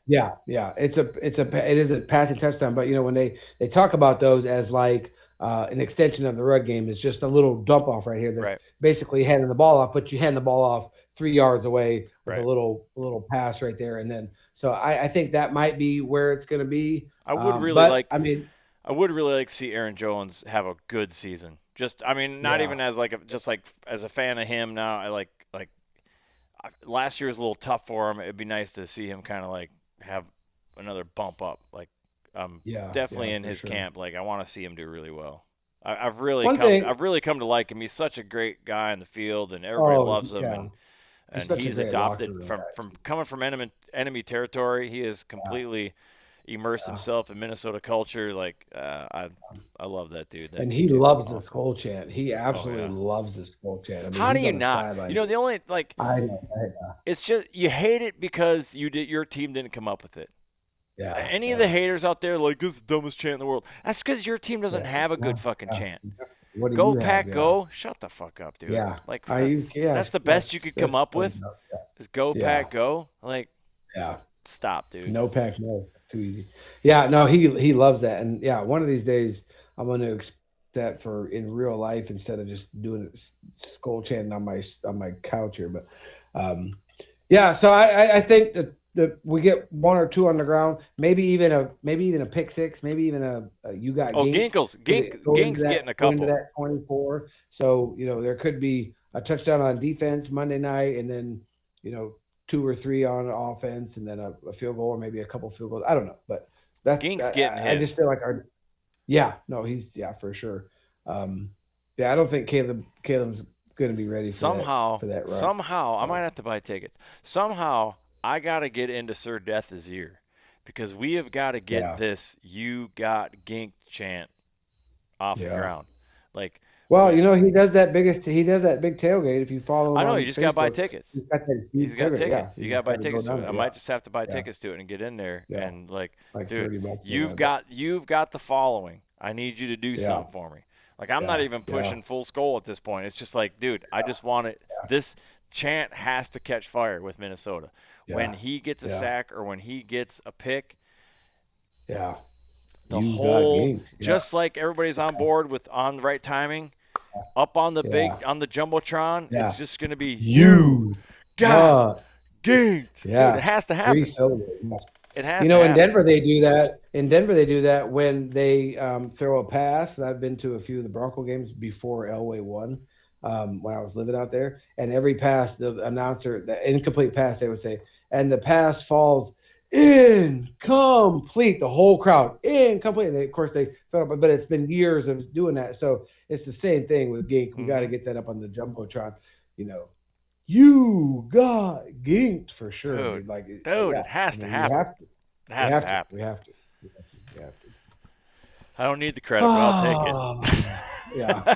Yeah, it is a passing touchdown, but when they talk about those as like an extension of the run game, is just a little dump off right here that's basically handing the ball off, but you hand the ball off 3 yards away with a little pass right there, and then so I think that might be where it's going to be. I would really like to see Aaron Jones have a good season. Not even as as a fan of him now. I like last year was a little tough for him. It'd be nice to see him kind of like have another bump up. Like definitely in his camp. Like I want to see him do really well. I've really come to like him. He's such a great guy in the field, and everybody loves him. Yeah. And he's adopted from coming from enemy territory. He is completely, immerse himself in Minnesota culture. Like, I love that dude. And he loves the Skol chant. He absolutely loves the Skol chant. I mean, How do he's you on the not? sideline. You know, the only like I know. it's just you hate it because your team didn't come up with it. Yeah. Any of the haters out there like this is the dumbest chant in the world. That's because your team doesn't have a good fucking chant. What do Go you Pack have? Go! Shut the fuck up, dude. Yeah. Like Yeah. that's the best you could come up with. Is Go Pack Go? Like, yeah. Stop, dude. No Pack No. Too easy. Yeah. No, he loves that, and yeah, one of these days I'm going to expect that for in real life instead of just doing it Skol chanting on my couch here. But yeah, so I think that we get one or two on the ground, maybe even a pick six, maybe even a you got Gink's getting a couple into that 24. So there could be a touchdown on defense Monday night, and then 2 or 3 on offense, and then a field goal or maybe a couple field goals. I don't know, but Gink's getting hit. I just feel like he's for sure. I don't think Caleb's going to be ready for that run. Somehow, I might have to buy tickets. Somehow, I got to get into Sir Death's ear because we have got to get this "You Got Gink" chant off the ground. Like, well, he does that big tailgate. If you follow him, I know on you just Facebook, got to buy tickets. He's got tickets. Yeah, you got to buy tickets to it. I might just have to buy tickets to it and get in there and like dude, you've got the following. I need you to do something for me. Like, I'm not even pushing FullSkol at this point. It's just like, dude, I just want it. This chant has to catch fire with Minnesota. When he gets a sack or when he gets a pick, the whole, just like everybody's on board with on the right timing, up on the on the Jumbotron, it's just going to be you got ginked. Yeah. Dude, it has to happen. It has to in happen. Denver they do that. In Denver they do that when they throw a pass. I've been to a few of the Bronco games before Elway won when I was living out there. And every pass, the announcer, the incomplete pass, they would say, and the pass falls incomplete. The whole crowd, incomplete. And of course they felt up, but it's been years of doing that. So it's the same thing with Gink. We got to get that up on the Jumbotron. You got ginked for sure. Dude, it has to happen. It has to happen. We have to. I don't need the credit, but I'll take it. Yeah.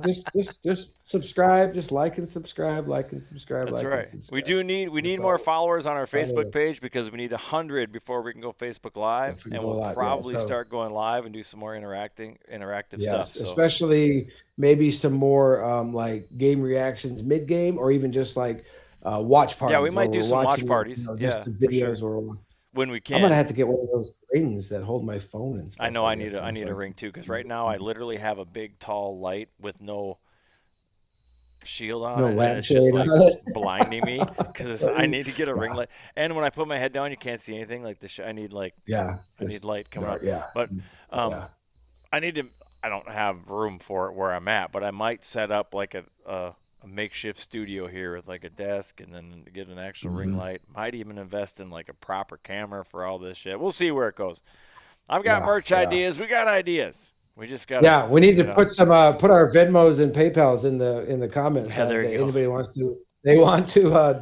Just subscribe. Just like and subscribe. That's right. We need more followers on our Facebook page because we need 100 before we can go Facebook Live, and we'll probably start going live and do some more interactive stuff. So. Especially maybe some more like game reactions mid game, or even just like watch parties. Yeah, we might do some watch parties. Just the videos or when we can. I'm gonna have to get one of those rings that hold my phone and stuff. I know I need a ring too, because right now I literally have a big tall light with no shield on it, and it's just like blinding me because I need to get a ring light. And when I put my head down, you can't see anything. Like I need light coming up. Yeah, but I need to. I don't have room for it where I'm at, but I might set up like a makeshift studio here with like a desk and then get an actual ring light. Might even invest in like a proper camera for all this shit. We'll see where it goes. I've got merch ideas. We got ideas. We just got we need to put some put our Venmos and PayPals in the comments. Yeah, there you go. Anybody wants to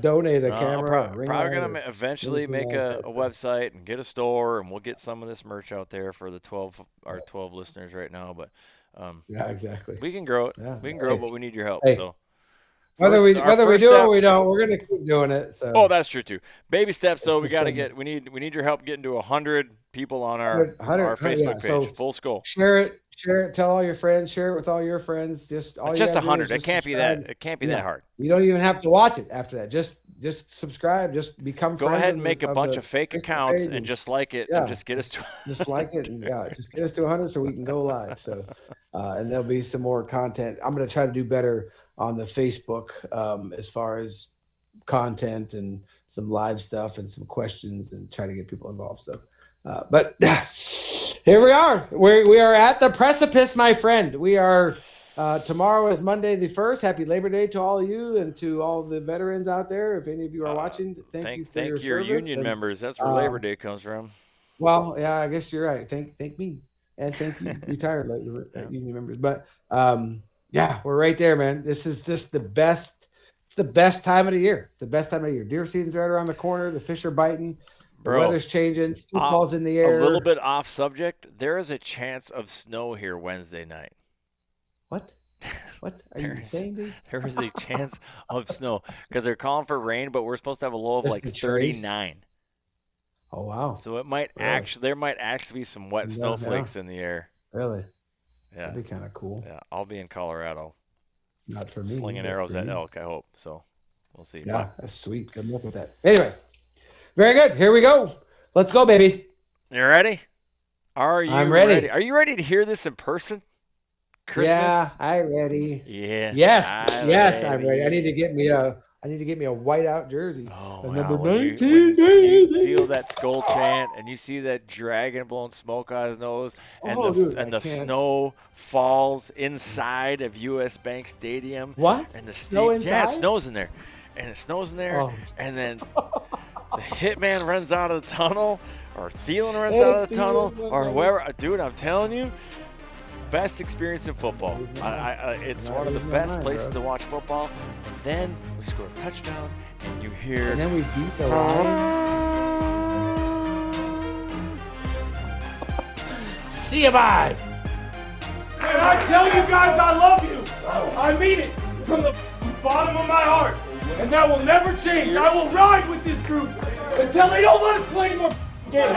donate a camera. Probably gonna eventually make a website and get a store, and we'll get some of this merch out there for the 12 listeners right now. But exactly. We can grow it. Yeah. We can grow it, but we need your help. So. Whether we do it or we don't, we're gonna keep doing it. So. Oh, that's true too. Baby steps. So we need your help getting to 100 people on our Facebook page. So FullSkol. Share it. Tell all your friends. Share it with all your friends. It's just 100. It can't be that. It can't be that hard. You don't even have to watch it after that. Just subscribe. Just become. Go ahead and make a bunch of fake accounts and just like it and just get us to. Just like it and just get us to 100 so we can go live. So, and there'll be some more content. I'm gonna try to do better on the Facebook as far as content and some live stuff and some questions and try to get people involved. So, but here we are. We are at the precipice, my friend. We are. Tomorrow is Monday the 1st. Happy Labor Day to all of you and to all the veterans out there. If any of you are watching, thank you for your service. Thank your union members. That's where Labor Day comes from. Well, yeah, I guess you're right. Thank me, and thank you retired union members. But we're right there, man. This is just the best. It's the best time of the year. It's the best time of the year. Deer season's right around the corner. The fish are biting. Bro, the weather's changing. Football's in the air. A little bit off subject. There is a chance of snow here Wednesday night. What? What are you saying, dude? There is a chance of snow because they're calling for rain, but we're supposed to have a low of like 39. Oh wow! So it might there might actually be some wet snowflakes in the air. Really? Yeah. That'd be kind of cool. Yeah, I'll be in Colorado. Not for me. Slinging arrows at elk, I hope. So we'll see. Yeah, that's sweet. Good luck with that. Anyway, very good. Here we go. Let's go, baby. You ready? I'm ready. Are you ready to hear this in person? Christmas? Yeah, I'm ready. Yeah. Yes, I'm ready. I need to get me a whiteout jersey. Oh, number wow. 19. When you feel that skull chant and you see that dragon blowing smoke out his nose and the snow falls inside of US Bank Stadium. What? And the snow inside? Yeah, it snows in there. And it snows in there. Oh. And then the hitman runs out of the tunnel, or Thielen runs out of the tunnel, or whoever. Dude, I'm telling you, best experience in football. It's one of the best places to watch football. And then we score a touchdown, and you hear. And then we beat the Lions. See you, bye. And I tell you guys I love you. I mean it from the bottom of my heart. And that will never change. I will ride with this group until they don't let us play more games.